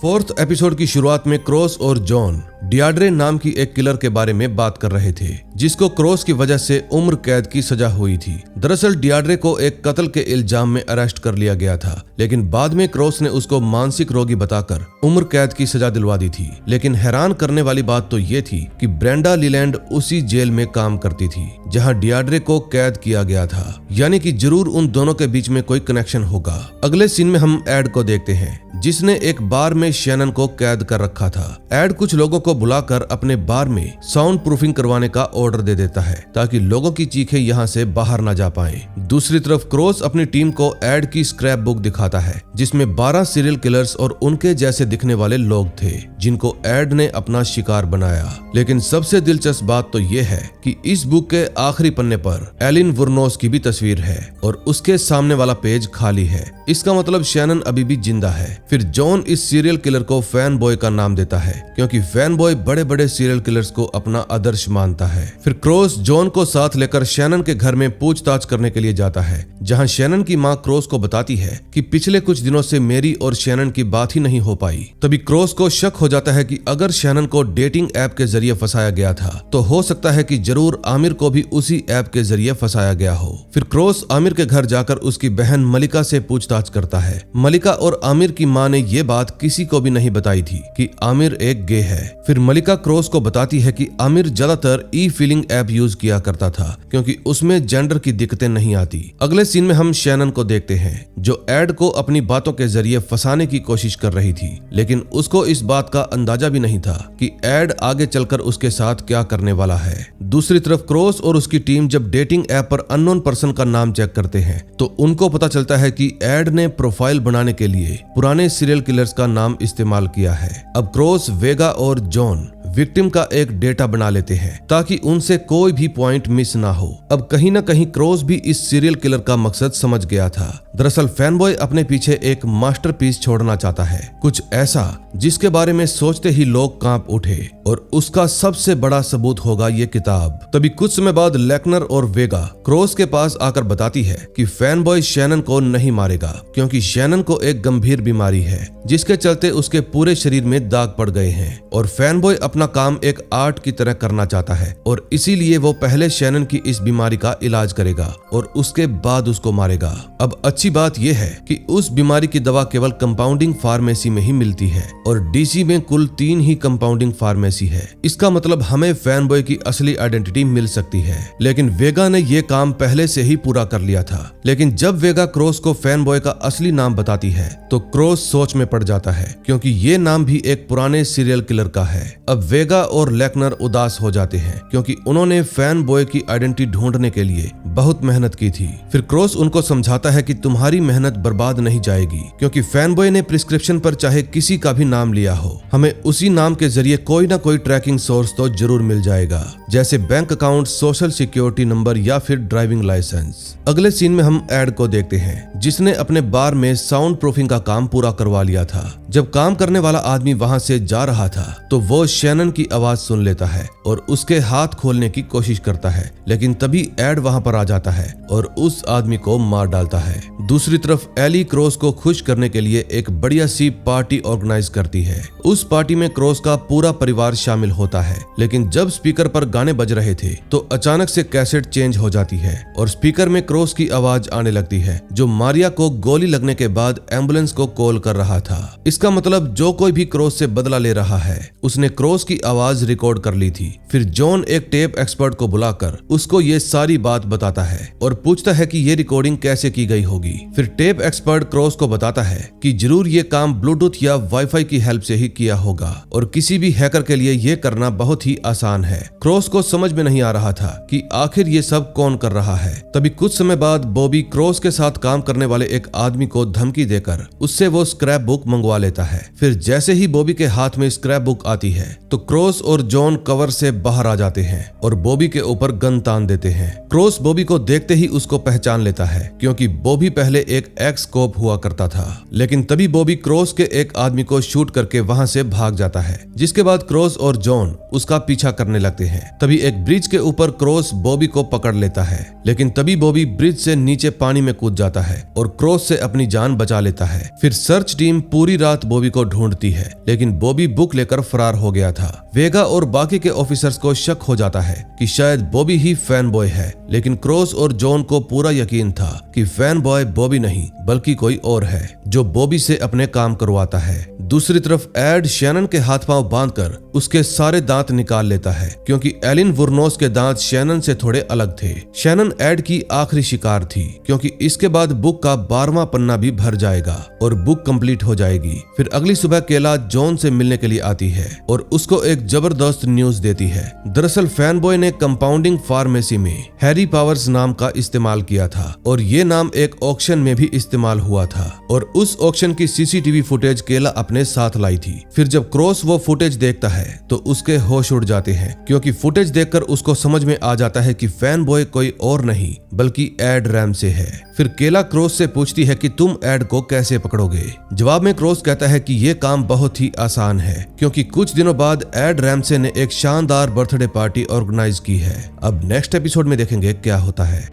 4th एपिसोड की शुरुआत में क्रॉस और जॉन डियाड्रे नाम की एक किलर के बारे में बात कर रहे थे, जिसको क्रॉस की वजह से उम्र कैद की सजा हुई थी। दरअसल डियाड्रे को एक कत्ल के इल्जाम में अरेस्ट कर लिया गया था, लेकिन बाद में क्रॉस ने उसको मानसिक रोगी बताकर उम्र कैद की सजा दिलवा दी थी। लेकिन हैरान करने वाली बात तो ये थी कि ब्रेंडा लीलैंड उसी जेल में काम करती थी जहां डियाड्रे को कैद किया गया था, यानी कि जरूर उन दोनों के बीच में कोई कनेक्शन होगा। अगले सीन में हम एड को देखते हैं, जिसने एक बार में शैनन को कैद कर रखा था। एड कुछ लोगों को बुलाकर अपने बार में साउंड प्रूफिंग करवाने का ऑर्डर दे देता है, ताकि लोगों की चीखें यहाँ से बाहर ना जा पाएं। दूसरी तरफ क्रॉस अपनी टीम को एड की स्क्रैप बुक दिखाता है, जिसमें 12 सीरियल किलर्स और उनके जैसे दिखने वाले लोग थे, जिनको एड ने अपना शिकार बनाया। लेकिन सबसे दिलचस्प बात तो ये है कि इस बुक के आखिरी पन्ने पर एलिन वुरनोस की भी तस्वीर है और उसके सामने वाला पेज खाली है। इसका मतलब शैनन अभी भी जिंदा है। फिर जॉन इस सीरियल किलर को फैन बॉय का नाम देता है, क्योंकि फैन बॉय बड़े बड़े सीरियल किलर्स को अपना आदर्श मानता है। फिर क्रॉस जॉन को साथ लेकर शैनन के घर में पूछताछ करने के लिए जाता है, जहां शैनन की मां क्रॉस को बताती है कि पिछले कुछ दिनों से मेरी और शैनन की बात ही नहीं हो पाई। तभी क्रॉस को शक हो जाता है कि अगर शैनन को डेटिंग ऐप के जरिए फंसाया गया था तो हो सकता है कि जरूर आमिर को भी उसी ऐप के जरिए फंसाया गया हो। फिर क्रॉस आमिर के घर जाकर उसकी बहन मलिका से पूछताछ करता है। मलिका और आमिर की मां ने ये बात किसी को भी नहीं बताई थी कि आमिर एक गे है। फिर मलिका क्रॉस को बताती है कि आमिर ज्यादातर ई फीलिंग ऐप यूज किया करता था, क्योंकि उसमें जेंडर की दिक्कतें नहीं आती। अगले सीन में हम शैनन को देखते हैं, जो एड को अपनी बातों के जरिए फंसाने की कोशिश कर रही थी, लेकिन उसको इस बात का अंदाजा भी नहीं था कि एड आगे चलकर उसके साथ क्या करने वाला है। दूसरी तरफ क्रॉस और उसकी टीम जब डेटिंग ऐप पर अननोन पर्सन का नाम चेक करते हैं तो उनको पता चलता है कि एड ने प्रोफाइल बनाने के लिए पुराने सीरियल किलर्स का नाम इस्तेमाल किया है। अब क्रॉस, वेगा और जॉन विक्टिम का एक डेटा बना लेते हैं ताकि उनसे कोई भी पॉइंट मिस ना हो। अब कहीं ना कहीं क्रॉस भी इस सीरियल किलर का मकसद समझ गया था। दरअसल फैनबॉय अपने पीछे एक मास्टरपीस छोड़ना चाहता है, कुछ ऐसा जिसके बारे में सोचते ही लोग कांप उठे, और उसका सबसे बड़ा सबूत होगा ये किताब। तभी कुछ समय बाद लेकनर और वेगा क्रॉस के पास आकर बताती है कि फैनबॉय शैनन को नहीं मारेगा, क्योंकि शैनन को एक गंभीर बीमारी है जिसके चलते उसके पूरे शरीर में दाग पड़ गए हैं, और फैनबॉय अपना काम एक आर्ट की तरह करना चाहता है, और इसीलिए वो पहले शैनन की इस बीमारी का इलाज करेगा और उसके बाद उसको मारेगा। अब अच्छी बात यह है कि उस बीमारी की दवा केवल कंपाउंडिंग फार्मेसी में ही मिलती है, और डीसी में कुल 3 ही कंपाउंडिंग फार्मेसी है। इसका मतलब हमें फैनबॉय की असली आइडेंटिटी मिल सकती है। लेकिन वेगा ने ये काम पहले से ही पूरा कर लिया था। लेकिन जब वेगा क्रॉस को फैनबॉय का असली नाम बताती है तो क्रॉस सोच में पड़ जाता है, क्योंकि ये नाम भी एक पुराने सीरियल किलर का है। अब वेगा और लेकनर उदास हो जाते हैं, क्योंकि उन्होंने फैन बॉय की आइडेंटिटी ढूंढने के लिए बहुत मेहनत की थी। फिर क्रॉस उनको समझाता है कि तुम्हारी मेहनत बर्बाद नहीं जाएगी, क्योंकि फैन बॉय ने प्रिस्क्रिप्शन पर चाहे किसी का भी नाम लिया हो, हमें उसी नाम के जरिए कोई ना कोई ट्रैकिंग सोर्स तो जरूर मिल जाएगा, जैसे bank account, social security number या फिर ड्राइविंग लाइसेंस। अगले सीन में हम एड को देखते हैं, जिसने अपने बार में साउंड प्रूफिंग का काम पूरा करवा लिया था। जब काम करने वाला आदमी वहां से जा रहा था तो वो शैनन की आवाज सुन लेता है और उसके हाथ खोलने की कोशिश करता है, लेकिन तभी एड वहां पर आ जाता है और उस आदमी को मार डालता है। दूसरी तरफ एली क्रॉस को खुश करने के लिए एक बढ़िया सी पार्टी ऑर्गेनाइज करती है। उस पार्टी में क्रॉस का पूरा परिवार शामिल होता है, लेकिन जब स्पीकर पर गाने बज रहे थे तो अचानक से कैसेट चेंज हो जाती है और स्पीकर में क्रॉस की आवाज आने लगती है, जो मारिया को गोली लगने के बाद एम्बुलेंस को कॉल कर रहा था। इसका मतलब जो कोई भी क्रॉस से बदला ले रहा है उसने क्रॉस की आवाज रिकॉर्ड कर ली थी। फिर जॉन एक टेप एक्सपर्ट को बुलाकर उसको ये सारी बात बताता है और पूछता है कि ये रिकॉर्डिंग कैसे की गई होगी। फिर टेप एक्सपर्ट क्रॉस को बताता है कि जरूर ये काम ब्लूटूथ या वाईफाई की हेल्प से ही किया होगा और किसी भी हैकर के लिए ये करना बहुत ही आसान है। क्रॉस को समझ में नहीं आ रहा था कि आखिर ये सब कौन कर रहा है। तभी कुछ समय बाद बॉबी क्रॉस के साथ काम करने वाले एक आदमी को धमकी देकर उससे वो स्क्रैप बुक मंगवा लेता है। फिर जैसे ही बॉबी के हाथ में स्क्रैप बुक आती है तो क्रॉस और जॉन कवर से बाहर आ जाते हैं और बॉबी के ऊपर गन तान देते हैं। क्रॉस बॉबी को देखते ही उसको पहचान लेता है, क्योंकि बॉबी पहले एक एक्स कॉप हुआ करता था। लेकिन तभी बॉबी क्रॉस के एक आदमी को शूट करके वहां से भाग जाता है, जिसके बाद क्रॉस और जॉन उसका पीछा करने लगते हैं। तभी एक ब्रिज के ऊपर क्रॉस बॉबी को पकड़ लेता है, लेकिन तभी बॉबी ब्रिज से नीचे पानी में कूद जाता है और क्रॉस से अपनी जान बचा लेता है। फिर सर्च टीम पूरी रात बॉबी को ढूंढती है, लेकिन बॉबी बुक लेकर फरार हो गया था। वेगा और बाकी के ऑफिसर्स को शक हो जाता है कि शायद बॉबी ही फैन बॉय है, लेकिन क्रॉस और जॉन को पूरा यकीन था कि फैन बॉय बॉबी नहीं बल्कि कोई और है जो बॉबी से अपने काम करवाता है। दूसरी तरफ एड शैनन के हाथ पांव बांधकर उसके सारे दांत निकाल लेता है, क्योंकि एलिन वुरनोस के दांत शैनन से थोड़े अलग थे। शैनन एड की आखिरी शिकार थी, क्योंकि इसके बाद बुक का 12वां पन्ना भी भर जाएगा और बुक कंप्लीट हो जाएगी। फिर अगली सुबह केला जॉन से मिलने के लिए आती है और उसको एक जबरदस्त न्यूज देती है। दरअसल फैन बॉय ने कंपाउंडिंग फार्मेसी में हैरी पावर्स नाम का इस्तेमाल किया था और ये नाम एक ऑक्शन में भी इस्तेमाल हुआ था और उस ऑक्शन की सीसीटीवी फुटेज केला अपने साथ लाई थी। फिर जब क्रॉस वो फुटेज देखता है तो उसके होश उड़ जाते हैं, क्योंकि फुटेज देखकर उसको समझ में आ जाता है कि फैन बॉय कोई और नहीं बल्कि एड रैमसे है। फिर केला क्रॉस से पूछती है कि तुम एड को कैसे पकड़ोगे। जवाब में क्रॉस कहता है कि ये काम बहुत ही आसान है, क्योंकि कुछ दिनों बाद एड रैमसे ने एक शानदार बर्थडे पार्टी ऑर्गेनाइज की है। अब नेक्स्ट एपिसोड में देखेंगे क्या होता है।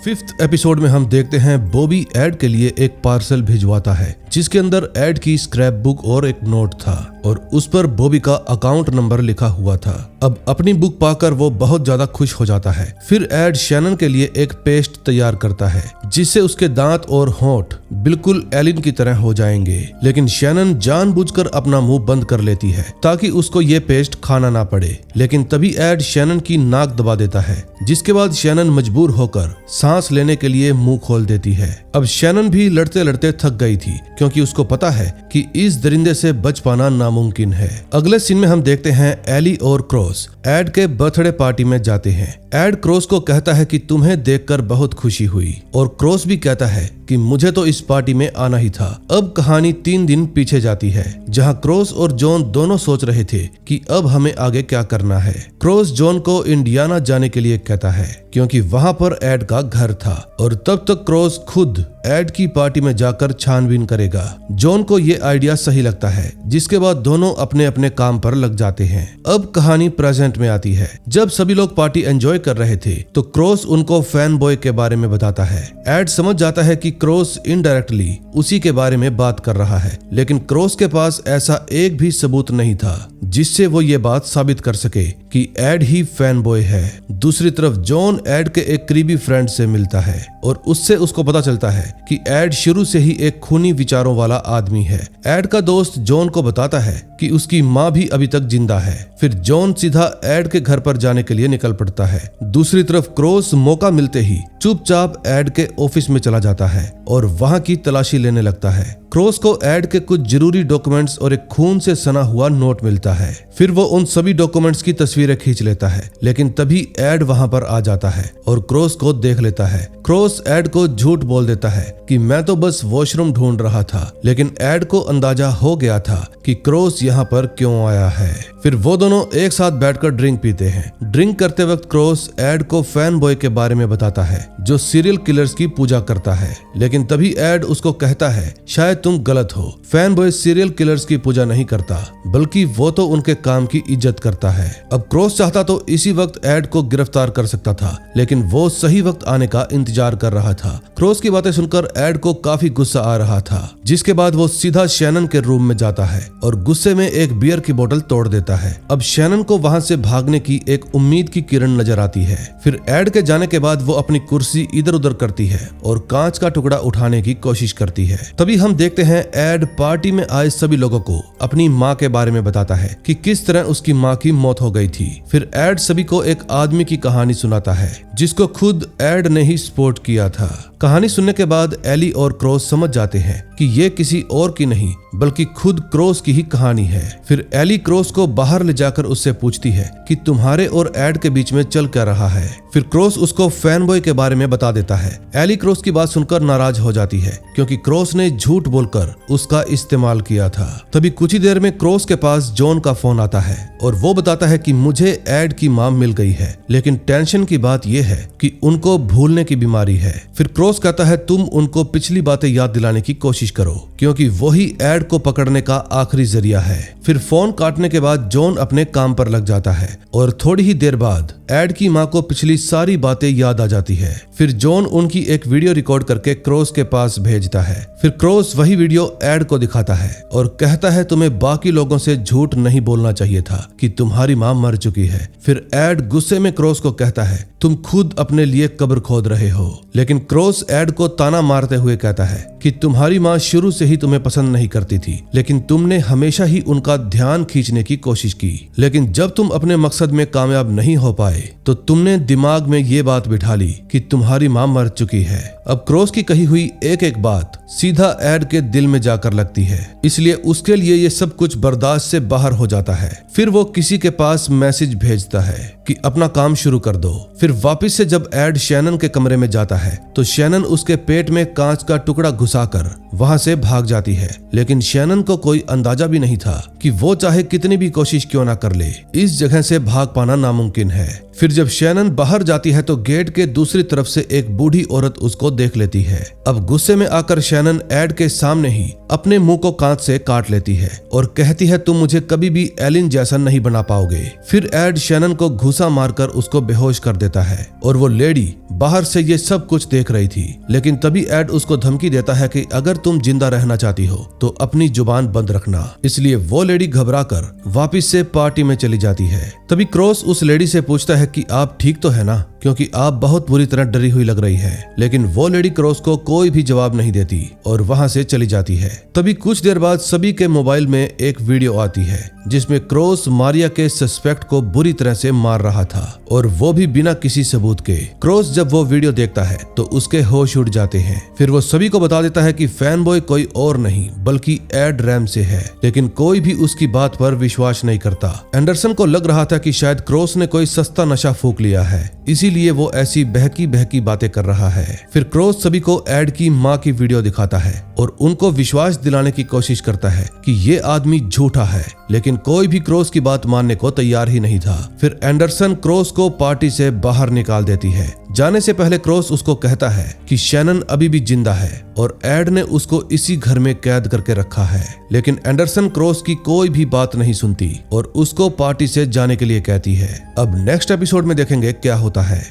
5th एपिसोड में हम देखते हैं बॉबी एड के लिए एक पार्सल भिजवाता है, जिसके अंदर एड की स्क्रैप बुक और एक नोट था और उस पर बॉबी का अकाउंट नंबर लिखा हुआ था। अब अपनी बुक पाकर वो बहुत ज्यादा खुश हो जाता है। फिर एड शैनन के लिए एक पेस्ट तैयार करता है, जिससे उसके दांत और होंठ बिल्कुल एलिन की तरह हो जाएंगे। लेकिन शैनन जानबूझकर अपना मुंह बंद कर लेती है ताकि उसको ये पेस्ट खाना ना पड़े। लेकिन तभी एड शैनन की नाक दबा देता है, जिसके बाद शैनन मजबूर होकर सांस लेने के लिए मुंह खोल देती है। अब शैनन भी लड़ते लड़ते थक गई थी, क्योंकि उसको पता है कि इस दरिंदे से बच पाना नामुमकिन है। अगले सीन में हम देखते हैं एली और क्रॉस एड के बर्थडे पार्टी में जाते हैं। एड क्रॉस को कहता है कि तुम्हें देखकर बहुत खुशी हुई और क्रॉस भी कहता है कि मुझे तो इस पार्टी में आना ही था। अब कहानी 3 दिन पीछे जाती है, जहां क्रॉस और जॉन दोनों सोच रहे थे कि अब हमें आगे क्या करना है। क्रॉस जॉन को इंडियाना जाने के लिए कहता है, क्योंकि वहां पर एड का घर था और तब तक क्रॉस खुद एड की पार्टी में जाकर छानबीन करेगा। जॉन को ये आइडिया सही लगता है, जिसके बाद दोनों अपने अपने काम पर लग जाते हैं। अब कहानी प्रेजेंट में आती है। जब सभी लोग पार्टी एंजॉय कर रहे थे तो क्रॉस उनको फैन बॉय के बारे में बताता है। एड समझ जाता है कि क्रॉस इनडायरेक्टली उसी के बारे में बात कर रहा है, लेकिन क्रॉस के पास ऐसा एक भी सबूत नहीं था जिससे वो ये बात साबित कर सके कि एड ही फैन बॉय है। दूसरी तरफ जॉन एड के एक करीबी फ्रेंड से मिलता है और उससे उसको पता चलता है कि एड शुरू से ही एक खूनी विचारों वाला आदमी है। एड का दोस्त जॉन को बताता है कि उसकी माँ भी अभी तक जिंदा है। फिर जॉन सीधा एड के घर पर जाने के लिए निकल पड़ता है। दूसरी तरफ क्रॉस मौका मिलते ही चुपचाप एड के ऑफिस में चला जाता है और वहां की तलाशी लेने लगता है। क्रॉस को एड के कुछ जरूरी डॉक्यूमेंट्स और एक खून से सना हुआ नोट मिलता है। फिर वो उन सभी डॉक्यूमेंट्स की तस्वीरें खींच लेता है, लेकिन तभी एड वहां पर आ जाता है और क्रॉस को देख लेता है। क्रॉस एड को झूठ बोल देता है कि मैं तो बस वॉशरूम ढूंढ रहा था, लेकिन एड को अंदाजा हो गया था कि क्रॉस यहाँ पर क्यों आया है। फिर वो दोनों एक साथ बैठकर ड्रिंक पीते हैं। ड्रिंक करते वक्त क्रॉस एड को फैन बॉय के बारे में बताता है जो सीरियल किलर्स की पूजा करता है, लेकिन तभी एड उसको कहता है शायद तुम गलत हो, फैन बॉय सीरियल किलर्स की पूजा नहीं करता बल्कि वो तो उनके काम की इज्जत करता है। अब क्रॉस चाहता तो इसी वक्त एड को गिरफ्तार कर सकता था, लेकिन वो सही वक्त आने का इंतजार कर रहा था। क्रॉस की बातें सुनकर एड को काफी गुस्सा आ रहा था, जिसके बाद वो सीधा शैनन के रूम में जाता है और गुस्से में एक बियर की बोतल तोड़ देता है। अब शैनन को वहां से भागने की एक उम्मीद की किरण नजर आती है। फिर एड के जाने के बाद वो अपनी कुर्सी इधर उधर करती है और कांच का टुकड़ा उठाने की कोशिश करती है। तभी हम देखते हैं एड पार्टी में आए सभी लोगों को अपनी माँ के बारे में बताता है कि किस तरह उसकी माँ की मौत हो गई थी। फिर एड सभी को एक आदमी की कहानी सुनाता है जिसको खुद एड ने ही सपोर्ट किया था। कहानी सुनने के बाद एली और क्रॉस समझ जाते हैं कि ये किसी और की नहीं बल्कि खुद क्रॉस की ही कहानी है। फिर एली क्रॉस को बाहर ले जाकर उससे पूछती है कि तुम्हारे और एड के बीच में चल क्या रहा है। फिर क्रॉस उसको फैन बॉय के बारे में बता देता है। एली क्रॉस की बात सुनकर नाराज हो जाती है क्योंकि क्रॉस ने झूठ बोलकर उसका इस्तेमाल किया था। तभी कुछ ही देर में क्रॉस के पास जॉन का फोन आता है और वो बताता है कि मुझे एड की मां मिल गई है, लेकिन टेंशन की बात यह है कि उनको भूलने की बीमारी है। फिर क्रॉस कहता है तुम उनको पिछली बातें याद दिलाने की कोशिश करो क्योंकि वही एड को पकड़ने का आखिरी जरिया है। फिर फोन काटने के बाद जॉन अपने काम पर लग जाता है और थोड़ी ही देर बाद एड की मां को पिछली सारी बातें याद आ जाती है। फिर जॉन उनकी एक वीडियो रिकॉर्ड करके क्रॉस के पास भेजता है। फिर क्रॉस वही वीडियो एड को दिखाता है और कहता है तुम्हें बाकी लोगों से झूठ नहीं बोलना चाहिए था कि तुम्हारी मां मर चुकी है। फिर एड गुस्से में क्रॉस को कहता है तुम खुद अपने लिए कब्र खोद रहे हो, लेकिन क्रॉस एड को ताना मारते हुए कहता है कि तुम्हारी मां शुरू से ही तुम्हें पसंद नहीं करती थी, लेकिन तुमने हमेशा ही उनका ध्यान खींचने की कोशिश की, लेकिन जब तुम अपने मकसद में कामयाब नहीं हो पाए तो तुमने दिमाग में ये बात बिठा ली कि तुम्हारी मां मर चुकी है। अब क्रॉस की कही हुई एक एक बात सीधा एड के दिल में जाकर लगती है, इसलिए उसके लिए ये सब कुछ बर्दाश्त से बाहर हो जाता है। फिर वो किसी के पास मैसेज भेजता है कि अपना काम शुरू कर दो। फिर वापस से जब एड शैनन के कमरे में जाता है तो शैनन उसके पेट में कांच का टुकड़ा घुसाकर वहां से भाग जाती है, लेकिन शैनन को कोई अंदाजा भी नहीं था कि वो चाहे कितनी भी कोशिश क्यों ना कर ले, इस जगह से भाग पाना नामुमकिन है। फिर जब शैनन बाहर जाती है तो गेट के दूसरी तरफ से एक बूढ़ी औरत उसको देख लेती है। अब गुस्से में आकर शैनन एड के सामने ही अपने मुंह को कांच से काट लेती है और कहती है तुम मुझे कभी भी एलिन जैसा नहीं बना पाओगे। फिर एड शैनन को घूसा मारकर उसको बेहोश कर देता है और वो लेडी बाहर से ये सब कुछ देख रही थी, लेकिन तभी एड उसको धमकी देता है कि अगर तुम जिंदा रहना चाहती हो तो अपनी जुबान बंद रखना। इसलिए वो लेडी घबराकर वापस से पार्टी में चली जाती है। तभी क्रॉस उस लेडी से पूछता है कि आप ठीक तो है ना, क्योंकि आप बहुत बुरी तरह डरी हुई लग रही है, लेकिन वो लेडी क्रॉस को कोई भी जवाब नहीं देती और वहां से चली जाती है। तभी कुछ देर बाद सभी के मोबाइल में एक वीडियो आती है जिसमें क्रॉस मारिया के सस्पेक्ट को बुरी तरह से मार रहा था और वो भी बिना किसी सबूत के। क्रॉस जब वो वीडियो देखता है तो उसके होश उड़ जाते हैं। फिर वो सभी को बता देता है कि फैन बॉय कोई और नहीं बल्कि एड रैमसे है, लेकिन कोई भी उसकी बात पर विश्वास नहीं करता। एंडरसन को लग रहा था कि शायद क्रॉस ने कोई सस्ता नशा फूंक लिया है, इसीलिए वो ऐसी बहकी बहकी बातें कर रहा है। फिर क्रॉस सभी को एड की माँ की वीडियो दिखाता है और उनको विश्वास दिलाने की कोशिश करता है कि ये आदमी झूठा है, लेकिन कोई भी क्रॉस की बात मानने को तैयार ही नहीं था। फिर एंडरसन क्रॉस को पार्टी से बाहर निकाल देती है। जाने से पहले क्रॉस उसको कहता है कि शैनन अभी भी जिंदा है और एड ने उसको इसी घर में कैद करके रखा है, लेकिन एंडरसन क्रॉस की कोई भी बात नहीं सुनती और उसको पार्टी से जाने के लिए कहती है। अब नेक्स्ट एपिसोड में देखेंगे क्या होता है।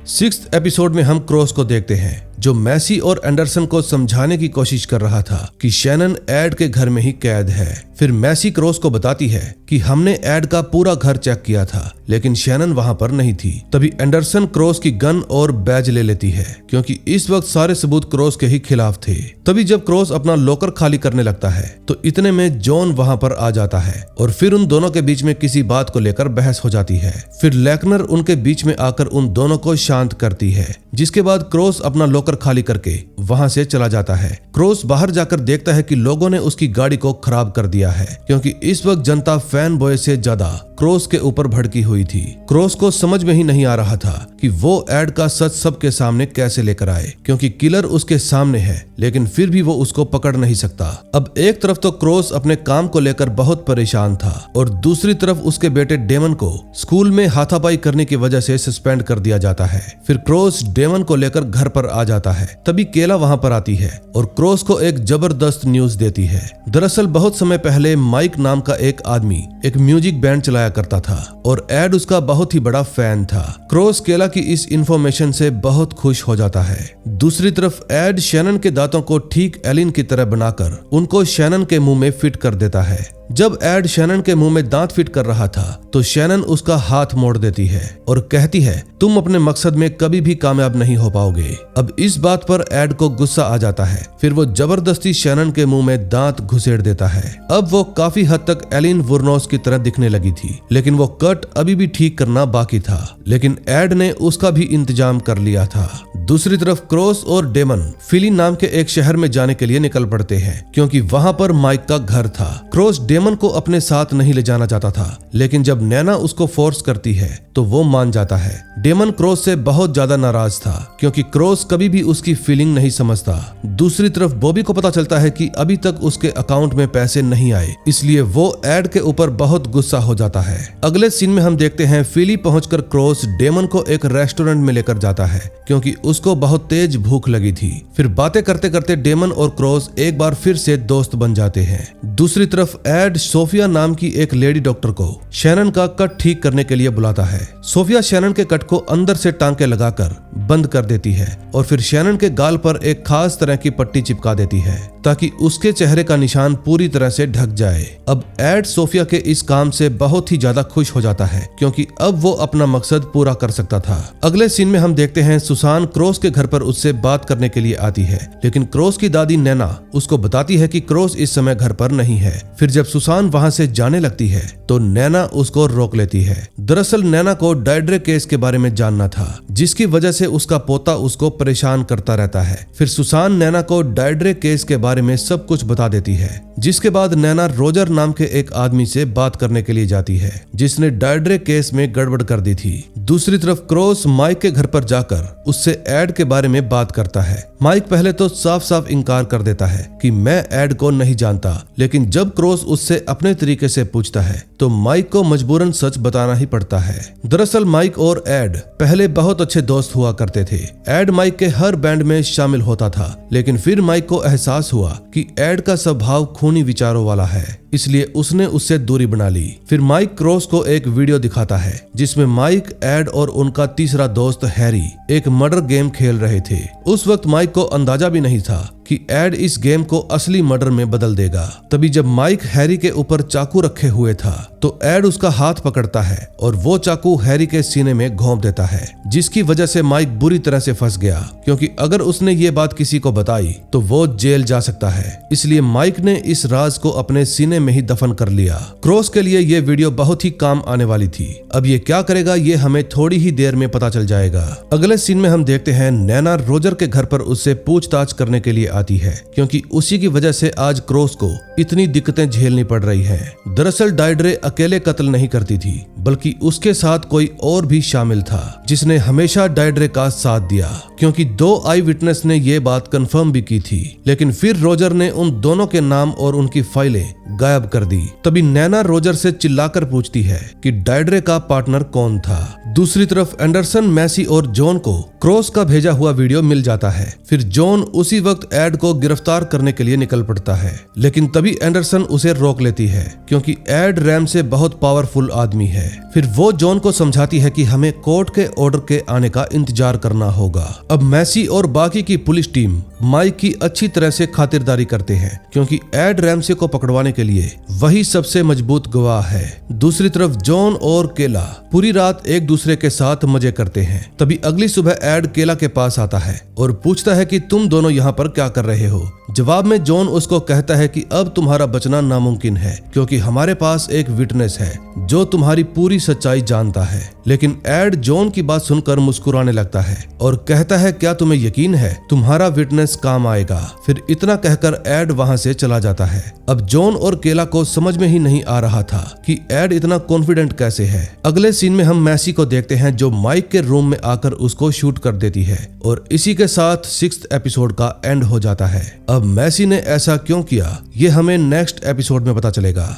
6th एपिसोड में हम क्रॉस को देखते हैं जो मैसी और एंडरसन को समझाने की कोशिश कर रहा था कि शैनन एड के घर में ही कैद है। फिर मैसी क्रॉस को बताती है कि हमने एड का पूरा घर चेक किया था, लेकिन शैनन वहां पर नहीं थी। तभी एंडरसन क्रॉस की गन और बैज ले लेती है क्योंकि इस वक्त सारे सबूत क्रॉस के ही खिलाफ थे। तभी जब क्रॉस अपना लॉकर खाली करने लगता है तो इतने में जॉन वहां पर आ जाता है और फिर उन दोनों के बीच में किसी बात को लेकर बहस हो जाती है। फिर लेकनर उनके बीच में आकर उन दोनों को शांत करती है, जिसके बाद क्रॉस अपना लॉकर खाली करके वहां से चला जाता है। क्रॉस बाहर जाकर देखता है कि लोगों ने उसकी गाड़ी को खराब कर दिया है क्योंकि इस वक्त जनता फैन बॉय से ज्यादा क्रोस के ऊपर भड़की हुई थी। क्रोस को समझ में ही नहीं आ रहा था कि वो एड का सच सबके सामने कैसे लेकर आए, क्योंकि किलर उसके सामने है, लेकिन फिर भी वो उसको पकड़ नहीं सकता। अब एक तरफ तो क्रोस अपने काम को लेकर बहुत परेशान था और दूसरी तरफ उसके बेटे डेमन को स्कूल में हाथापाई करने की वजह से सस्पेंड कर दिया जाता है। फिर क्रोस डेमन को लेकर घर पर आ जाता है। तभी केला वहां पर आती है और क्रोस को एक जबरदस्त न्यूज देती है। दरअसल बहुत समय पहले माइक नाम का एक आदमी एक म्यूजिक बैंड चलाया करता था और एड उसका बहुत ही बड़ा फैन था। क्रोस केला की इस इंफॉर्मेशन से बहुत खुश हो जाता है। दूसरी तरफ एड शैनन के दांतों को ठीक एलिन की तरह बनाकर उनको शैनन के मुंह में फिट कर देता है। जब एड शैनन के मुंह में दांत फिट कर रहा था तो शैनन उसका हाथ मोड़ देती है और कहती है, तुम अपने मकसद में कभी भी कामयाब नहीं हो पाओगे। अब इस बात पर एड को गुस्सा आ जाता है। फिर वो जबरदस्ती शैनन के मुंह में दांत घुसेड़ देता है। अब वो काफी हद तक एलिन वुरनोस की तरह दिखने लगी थी, लेकिन वो कट अभी भी ठीक करना बाकी था, लेकिन एड ने उसका भी इंतजाम कर लिया था। दूसरी तरफ क्रोस और डेमन फिली नाम के एक शहर में जाने के लिए निकल पड़ते हैं, क्योंकि वहां पर माइक का घर था। क्रोस डेमन को अपने साथ नहीं ले जाना चाहता था, लेकिन जब नैना उसको फोर्स करती है तो वो मान जाता है। डेमन क्रोस से बहुत ज्यादा नाराज था, क्योंकि क्रोस कभी भी उसकी फीलिंग नहीं समझता। दूसरी तरफ बॉबी को पता चलता है कि अभी तक उसके अकाउंट में पैसे नहीं आए, इसलिए वो एड के ऊपर बहुत गुस्सा हो जाता है। अगले सीन में हम देखते हैं फिली पहुंचकर क्रोस डेमन को एक रेस्टोरेंट में लेकर जाता है, क्योंकि उसको बहुत तेज भूख लगी थी। फिर बातें करते करते डेमन और क्रोस एक बार फिर से दोस्त बन जाते हैं। दूसरी तरफ एड सोफिया नाम की एक लेडी डॉक्टर को शैनन का कट ठीक करने के लिए बुलाता है। सोफिया शैनन के कट को अंदर से टांके लगाकर बंद कर देती है और फिर शैनन के गाल पर एक खास तरह की पट्टी चिपका देती है ताकि उसके चेहरे का निशान पूरी तरह से ढक जाए। अब एड सोफिया के इस काम से बहुत ही ज्यादा खुश हो जाता है, क्योंकि अब वो अपना मकसद पूरा कर सकता था। अगले सीन में हम देखते हैं सुसान क्रोस के घर पर उससे बात करने के लिए आती है, लेकिन क्रोस की दादी नैना उसको बताती है कि क्रोस इस समय घर पर नहीं है। फिर जब सुसान वहां से जाने लगती है तो नैना उसको रोक लेती है। दरअसल नैना को डायड्रे केस के बारे में जानना था, जिसकी वजह से उसका पोता उसको परेशान करता रहता है। फिर सुसान नैना को डायड्रे केस के बारे में सब कुछ बता देती है, जिसके बाद नैना रोजर नाम के एक आदमी से बात करने के लिए जाती है, जिसने डायड्रे केस में गड़बड़ कर दी थी। दूसरी तरफ क्रोस माइक के घर पर जाकर उससे एड के बारे में बात करता है। माइक पहले तो साफ साफ इनकार कर देता है कि मैं एड को नहीं जानता, लेकिन जब क्रोस उससे अपने तरीके से पूछता है तो माइक को मजबूरन सच बताना ही पड़ता है। दरअसल माइक और एड पहले बहुत अच्छे दोस्त हुआ करते थे। एड माइक के हर बैंड में शामिल होता था, लेकिन फिर माइक को एहसास हुआ कि एड का स्वभाव खूनी विचारों वाला है, इसलिए उसने उससे दूरी बना ली। फिर माइक क्रोस को एक वीडियो दिखाता है जिसमें माइक, एड और उनका तीसरा दोस्त हैरी एक मर्डर गेम खेल रहे थे। उस वक्त माइक को अंदाजा भी नहीं था कि एड इस गेम को असली मर्डर में बदल देगा। तभी जब माइक हैरी के ऊपर चाकू रखे हुए था तो एड उसका हाथ पकड़ता है और वो चाकू हैरी के सीने में घोंप देता है, जिसकी वजह से माइक बुरी तरह से फंस गया, क्योंकि अगर उसने ये बात किसी को बताई तो वो जेल जा सकता है। इसलिए माइक ने इस राज को अपने सीने में ही दफन कर लिया। क्रोस के लिए ये वीडियो बहुत ही काम आने वाली थी। अब ये क्या करेगा ये हमें थोड़ी ही देर में पता चल जाएगा। अगले सीन में हम देखते हैं नैना रोजर के घर पर उससे पूछताछ करने के लिए आती है, क्योंकि उसी की वजह से आज क्रोस को इतनी दिक्कतें झेलनी पड़ रही हैं। दरअसल डायड्रे अकेले कत्ल नहीं करती थी, बल्कि उसके साथ कोई और भी शामिल था, जिसने हमेशा डायड्रे का साथ दिया, क्योंकि 2 आई विटनेस ने ये बात कंफर्म भी की थी। लेकिन फिर रोजर ने उन दोनों के नाम और उनकी फाइलें गायब कर दी। तभी नैना रोजर से चिल्लाकर पूछती है कि डायड्रे का पार्टनर कौन था। दूसरी तरफ एंडरसन, मैसी और जॉन को क्रोस का भेजा हुआ वीडियो मिल जाता है। फिर जॉन उसी वक्त एड को गिरफ्तार करने के लिए निकल पड़ता है, लेकिन तभी एंडरसन उसे रोक लेती है, क्योंकि एड रैम से बहुत पावरफुल आदमी है। फिर वो जॉन को समझाती है कि हमें कोर्ट के ऑर्डर के आने का इंतजार करना होगा। अब मैसी और बाकी की पुलिस टीम माइक की अच्छी तरह से खातिरदारी करते हैं, क्योंकि एड रैमसे को पकड़वाने के लिए वही सबसे मजबूत गवाह है। दूसरी तरफ जॉन और केला पूरी रात एक दूसरे के साथ मजे करते हैं। तभी अगली सुबह एड केला के पास आता है और पूछता है कि तुम दोनों यहाँ पर क्या कर रहे हो। जवाब में जॉन उसको कहता है कि अब तुम्हारा बचना नामुमकिन है, क्योंकि हमारे पास एक विटनेस है जो तुम्हारी पूरी सच्चाई जानता है। लेकिन एड जॉन की बात सुनकर मुस्कुराने लगता है और कहता है, क्या तुम्हें यकीन है तुम्हारा विटनेस काम आएगा। फिर इतना कहकर एड वहां से चला जाता है। अब जॉन और केला को समझ में ही नहीं आ रहा था कि एड इतना कॉन्फिडेंट कैसे है। अगले सीन में हम मैसी को देखते हैं जो माइक के रूम में आकर उसको शूट कर देती है और इसी के साथ 6th एपिसोड का एंड हो जाता है। अब मैसी ने ऐसा क्यों किया ये हमें नेक्स्ट एपिसोड में पता चलेगा।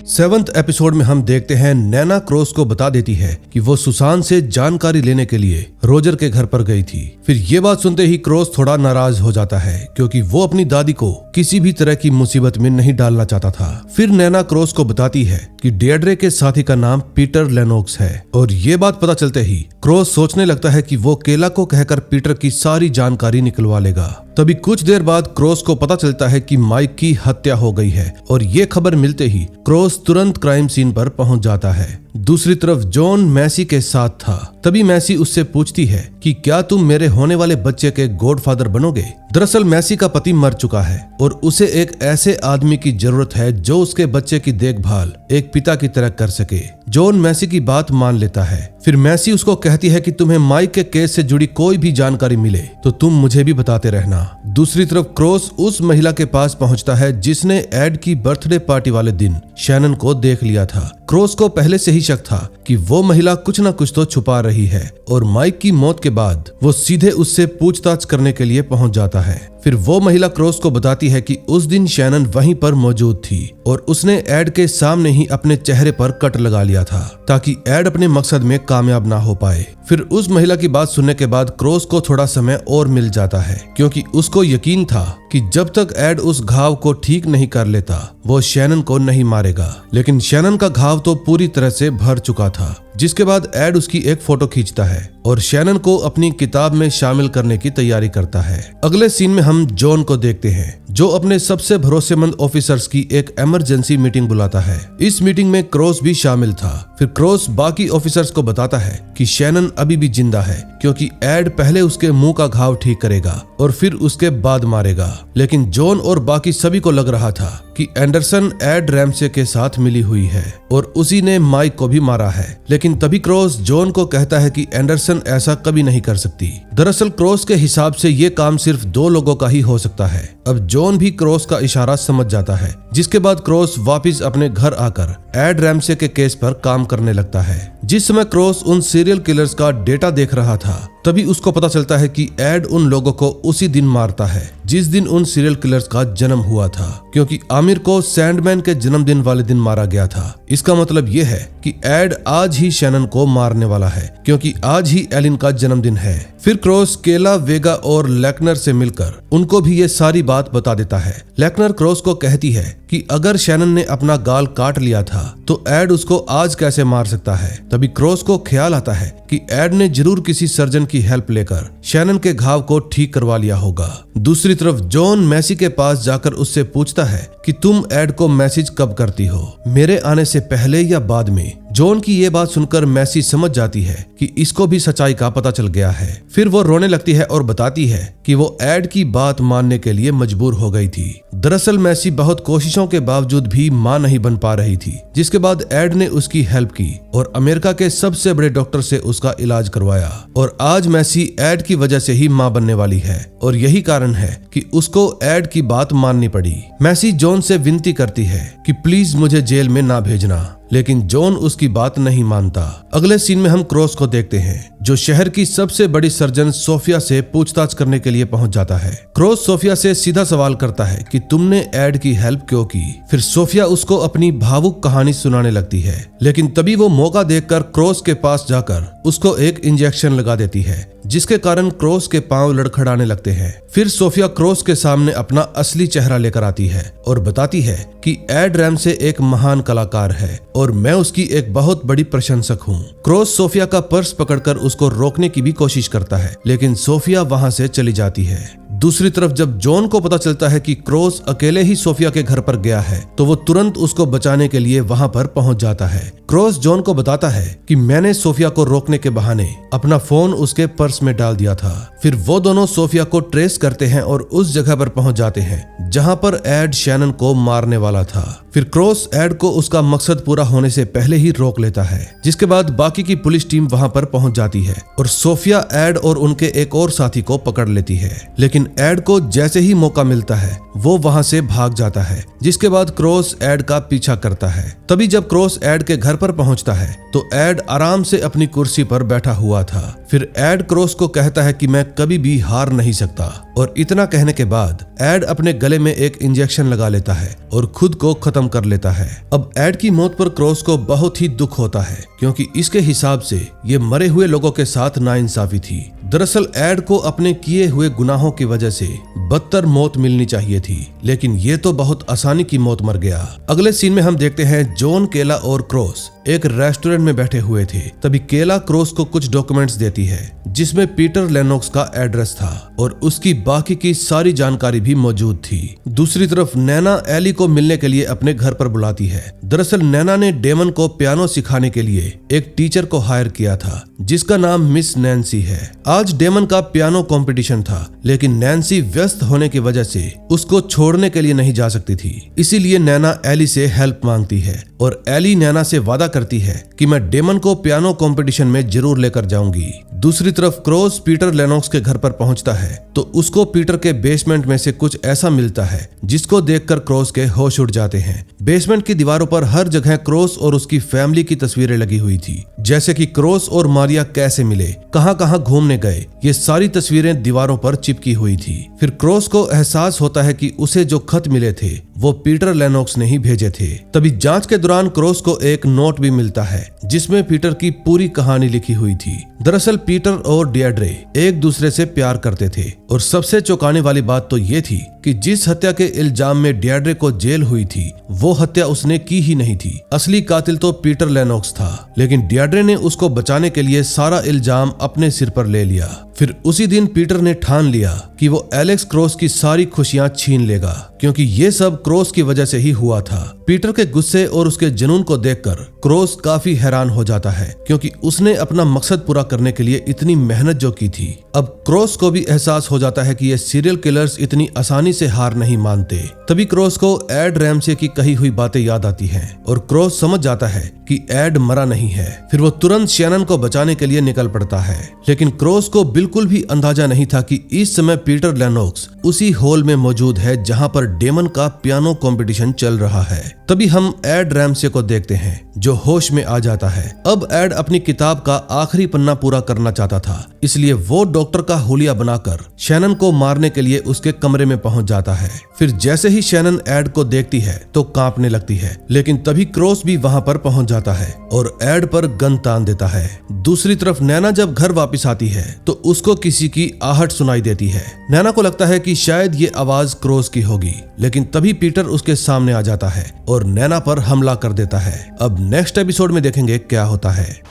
7th एपिसोड में हम देखते हैं नैना क्रॉस को बता देती है कि वो सुसान से जानकारी लेने के लिए रोजर के घर पर गई थी। फिर ये बात सुनते ही क्रॉस थोड़ा नाराज हो जाता है क्योंकि वो अपनी दादी को किसी भी तरह की मुसीबत में नहीं डालना चाहता था। फिर नैना क्रॉस को बताती है कि डेड्रे के साथी का नाम पीटर लेनोक्स है और ये बात पता चलते ही क्रॉस सोचने लगता है कि वो केला को कहकर पीटर की सारी जानकारी निकलवा लेगा। तभी कुछ देर बाद क्रॉस को पता चलता है कि माइक की हत्या हो गई है और ये खबर मिलते ही क्रॉस तुरंत क्राइम सीन पर पहुंच जाता है। दूसरी तरफ जॉन मैसी के साथ था। तभी मैसी उससे पूछती है कि क्या तुम मेरे होने वाले बच्चे के गॉडफादर बनोगे। दरअसल मैसी का पति मर चुका है और उसे एक ऐसे आदमी की जरूरत है जो उसके बच्चे की देखभाल एक पिता की तरह कर सके। जॉन मैसी की बात मान लेता है। फिर मैसी उसको कहती है कि तुम्हें माइक के केस से जुड़ी कोई भी जानकारी मिले तो तुम मुझे भी बताते रहना। दूसरी तरफ क्रॉस उस महिला के पास पहुंचता है जिसने एड की बर्थडे पार्टी वाले दिन शैनन को देख लिया था। क्रॉस को पहले से ही शक था कि वो महिला कुछ न कुछ तो छुपा रही है और माइक की मौत के बाद वो सीधे उससे पूछताछ करने के लिए पहुंच जाता है। फिर वो महिला क्रॉस को बताती है कि उस दिन शैनन वहीं पर मौजूद थी और उसने एड के सामने ही अपने चेहरे पर कट लगा लिया था ताकि एड अपने मकसद में कामयाब ना हो पाए। फिर उस महिला की बात सुनने के बाद क्रॉस को थोड़ा समय और मिल जाता है क्योंकि उसको यकीन था कि जब तक एड उस घाव को ठीक नहीं कर लेता वो शैनन को नहीं मारेगा। लेकिन शैनन का घाव तो पूरी तरह से भर चुका था, जिसके बाद एड उसकी एक फोटो खींचता है और शैनन को अपनी किताब में शामिल करने की तैयारी करता है। अगले सीन में हम जॉन को देखते हैं जो अपने सबसे भरोसेमंद ऑफिसर्स की एक इमरजेंसी मीटिंग बुलाता है। इस मीटिंग में क्रॉस भी शामिल था। फिर क्रॉस बाकी ऑफिसर्स को बताता है कि शैनन अभी भी जिंदा है क्योंकि एड पहले उसके मुंह का घाव ठीक करेगा और फिर उसके बाद मारेगा। लेकिन जॉन और बाकी सभी को लग रहा था कि एंडरसन एड रैमसे के साथ मिली हुई है और उसी ने माइक को भी मारा है। लेकिन तभी क्रॉस जॉन को कहता है कि एंडरसन ऐसा कभी नहीं कर सकती। दरअसल क्रॉस के हिसाब से ये काम सिर्फ 2 लोगों का ही हो सकता है। अब जॉन भी क्रॉस का इशारा समझ जाता है, जिसके बाद क्रॉस वापस अपने घर आकर एड रैमसे के केस पर काम करने लगता है। जिस समय क्रॉस उन सीरियल किलर्स का डेटा देख रहा था तभी उसको पता चलता है कि एड उन लोगों को उसी दिन मारता है जिस दिन उन सीरियल किलर्स का जन्म हुआ था, क्योंकि आमिर को सैंडमैन के जन्मदिन वाले दिन मारा गया था। इसका मतलब ये है कि एड आज ही शैनन को मारने वाला है क्योंकि आज ही एलिन का जन्मदिन है। फिर क्रॉस केला, वेगा और लेकनर से मिलकर उनको भी ये सारी बात बता देता है। लेकनर क्रॉस को कहती है कि अगर शैनन ने अपना गाल काट लिया था तो एड उसको आज कैसे मार सकता है। तभी क्रॉस को ख्याल आता है कि एड ने जरूर किसी सर्जन की हेल्प लेकर शैनन के घाव को ठीक करवा लिया होगा। दूसरी तरफ जॉन मैसी के पास जाकर उससे पूछता है कि तुम एड को मैसेज कब करती हो, मेरे आने से पहले या बाद में। जॉन की ये बात सुनकर मैसी समझ जाती है कि इसको भी सच्चाई का पता चल गया है। फिर वो रोने लगती है और बताती है कि वो एड की बात मानने के लिए मजबूर हो गई थी। दरअसल मैसी बहुत कोशिशों के बावजूद भी मां नहीं बन पा रही थी, जिसके बाद एड ने उसकी हेल्प की और अमेरिका के सबसे बड़े डॉक्टर से उसका इलाज करवाया और आज मैसी एड की वजह से ही मां बनने वाली है और यही कारण है कि उसको एड की बात माननी पड़ी। मैसी जॉन से विनती करती है कि प्लीज मुझे जेल में ना भेजना, लेकिन जॉन उसकी बात नहीं मानता। अगले सीन में हम क्रॉस को देखते हैं जो शहर की सबसे बड़ी सर्जन सोफिया से पूछताछ करने के लिए पहुंच जाता है। क्रॉस सोफिया से सीधा सवाल करता है कि तुमने एड की हेल्प क्यों की। फिर सोफिया उसको अपनी भावुक कहानी सुनाने लगती है, लेकिन तभी वो मौका देखकर क्रॉस के पास जाकर उसको एक इंजेक्शन लगा देती है, जिसके कारण क्रॉस के पांव लड़खड़ाने लगते हैं। फिर सोफिया क्रॉस के सामने अपना असली चेहरा लेकर आती है और बताती है कि एड रैमसे एक महान कलाकार है और मैं उसकी एक बहुत बड़ी प्रशंसक हूँ। क्रॉस सोफिया का पर्स पकड़कर उसको रोकने की भी कोशिश करता है, लेकिन सोफिया वहाँ से चली जाती है। दूसरी तरफ जब जॉन को पता चलता है कि क्रोस अकेले ही सोफिया के घर पर गया है तो वो तुरंत उसको बचाने के लिए वहां पर पहुंच जाता है। क्रोस जॉन को बताता है कि मैंने सोफिया को रोकने के बहाने अपना फोन उसके पर्स में डाल दिया था। फिर वो दोनों सोफिया को ट्रेस करते हैं और उस जगह पर पहुंच जाते हैं जहां पर एड शैनन को मारने वाला था। फिर क्रोस एड को उसका मकसद पूरा होने से पहले ही रोक लेता है, जिसके बाद बाकी की पुलिस टीम वहां पर पहुंच जाती है और सोफिया एड और उनके एक और साथी को पकड़ लेती है। लेकिन एड को जैसे ही मौका मिलता है वो वहां से भाग जाता है, जिसके बाद क्रोस एड का पीछा करता है। तभी जब क्रोस एड के घर पर पहुंचता है तो एड आराम से अपनी कुर्सी पर बैठा हुआ था। फिर एड क्रोस को कहता है कि मैं कभी भी हार नहीं सकता, और इतना कहने के बाद एड अपने गले में एक इंजेक्शन लगा लेता है और खुद को खत्म कर लेता है। अब एड की मौत पर क्रोस को बहुत ही दुख होता है, क्योंकि इसके हिसाब से ये मरे हुए लोगों के साथ नाइंसाफी थी। दरअसल एड को अपने किए हुए गुनाहों की वजह से बदतर मौत मिलनी चाहिए थी, लेकिन ये तो बहुत आसानी की मौत मर गया। अगले सीन में हम देखते हैं जॉन, केला और क्रोस एक रेस्टोरेंट में बैठे हुए थे। तभी केला क्रोस को कुछ डॉक्यूमेंट्स देती है जिसमें पीटर लेनोक्स का एड्रेस था और उसकी बाकी की सारी जानकारी भी मौजूद थी। दूसरी तरफ नैना एली को मिलने के लिए अपने घर पर बुलाती है। दरअसल नैना ने डेमन को पियानो सिखाने के लिए एक टीचर को हायर किया था जिसका नाम मिस नैन्सी है। आज डेमन का पियानो कंपटीशन था, लेकिन नैन्सी व्यस्त होने की वजह से उसको छोड़ने के लिए नहीं जा सकती थी। इसीलिए नैना एली से हेल्प मांगती है और एली नैना से वादा करती है कि मैं डेमन को पियानो कंपटीशन में जरूर लेकर जाऊंगी। दूसरी तरफ क्रोस पीटर लेनोक्स के घर पर पहुंचता है तो उसको पीटर के बेसमेंट में से कुछ ऐसा मिलता है जिसको देखकर क्रोस के होश उड़ जाते हैं। बेसमेंट की दीवारों पर हर जगह क्रोस और उसकी फैमिली की तस्वीरें लगी हुई थी, जैसे कि क्रोस और मारिया कैसे मिले, कहां कहां घूमने गए, ये सारी तस्वीरें दीवारों पर चिपकी हुई थी। फिर क्रोस को एहसास होता है कि उसे जो खत मिले थे वो पीटर लेनोक्स ने ही भेजे थे। तभी जांच के दौरान क्रोस को एक नोट भी मिलता है जिसमें पीटर की पूरी कहानी लिखी हुई थी। दरअसल पीटर और डियाड्रे एक दूसरे से प्यार करते थे और सबसे चौंकाने वाली बात तो ये थी कि जिस हत्या के इल्जाम में डियाड्रे को जेल हुई थी वो हत्या उसने की ही नहीं थी। असली कातिल तो पीटर लेनोक्स था, लेकिन डियाड्रे ने उसको बचाने के लिए सारा इल्जाम अपने सिर पर ले लिया। फिर उसी दिन पीटर ने ठान लिया कि वो एलेक्स क्रोस की सारी खुशियां छीन लेगा, क्योंकि ये सब क्रोस की वजह से ही हुआ था। पीटर के गुस्से और उसके जुनून को देखकर क्रोस काफी हैरान हो जाता है, क्योंकि उसने अपना मकसद पूरा करने के लिए इतनी मेहनत जो की थी। अब क्रोस को भी एहसास हो जाता है कि ये सीरियल किलर्स इतनी आसानी से हार नहीं मानते। तभी क्रोस को एड रैमसे की कही हुई बातें याद आती हैं और क्रोस समझ जाता है कि एड मरा नहीं है। फिर वो तुरंत शैनन को बचाने के लिए निकल पड़ता है, लेकिन क्रोस को बिल्कुल भी अंदाजा नहीं था कि इस समय पीटर लेनोक्स उसी हॉल में मौजूद है जहां पर डेमन का पियानो कंपटीशन चल रहा है। तभी हम एड रैमसे को देखते हैं जो होश में आ जाता है। अब एड अपनी किताब का आखिरी पन्ना पूरा करना चाहता था, इसलिए वो डॉक्टर का हुलिया बनाकर शैनन को मारने के लिए उसके कमरे में पहुंच जाता है। फिर जैसे ही शैनन एड को देखती है तो कांपने लगती है, लेकिन तभी क्रोस भी वहां पर पहुंच जाता है और एड पर गन तान देता है। दूसरी तरफ नैना जब घर वापस आती है तो उसको किसी की आहट सुनाई देती है। नैना को लगता है कि शायद ये आवाज क्रोस की होगी, लेकिन तभी पीटर उसके सामने आ जाता है और नैना पर हमला कर देता है। अब नेक्स्ट एपिसोड में देखेंगे क्या होता है।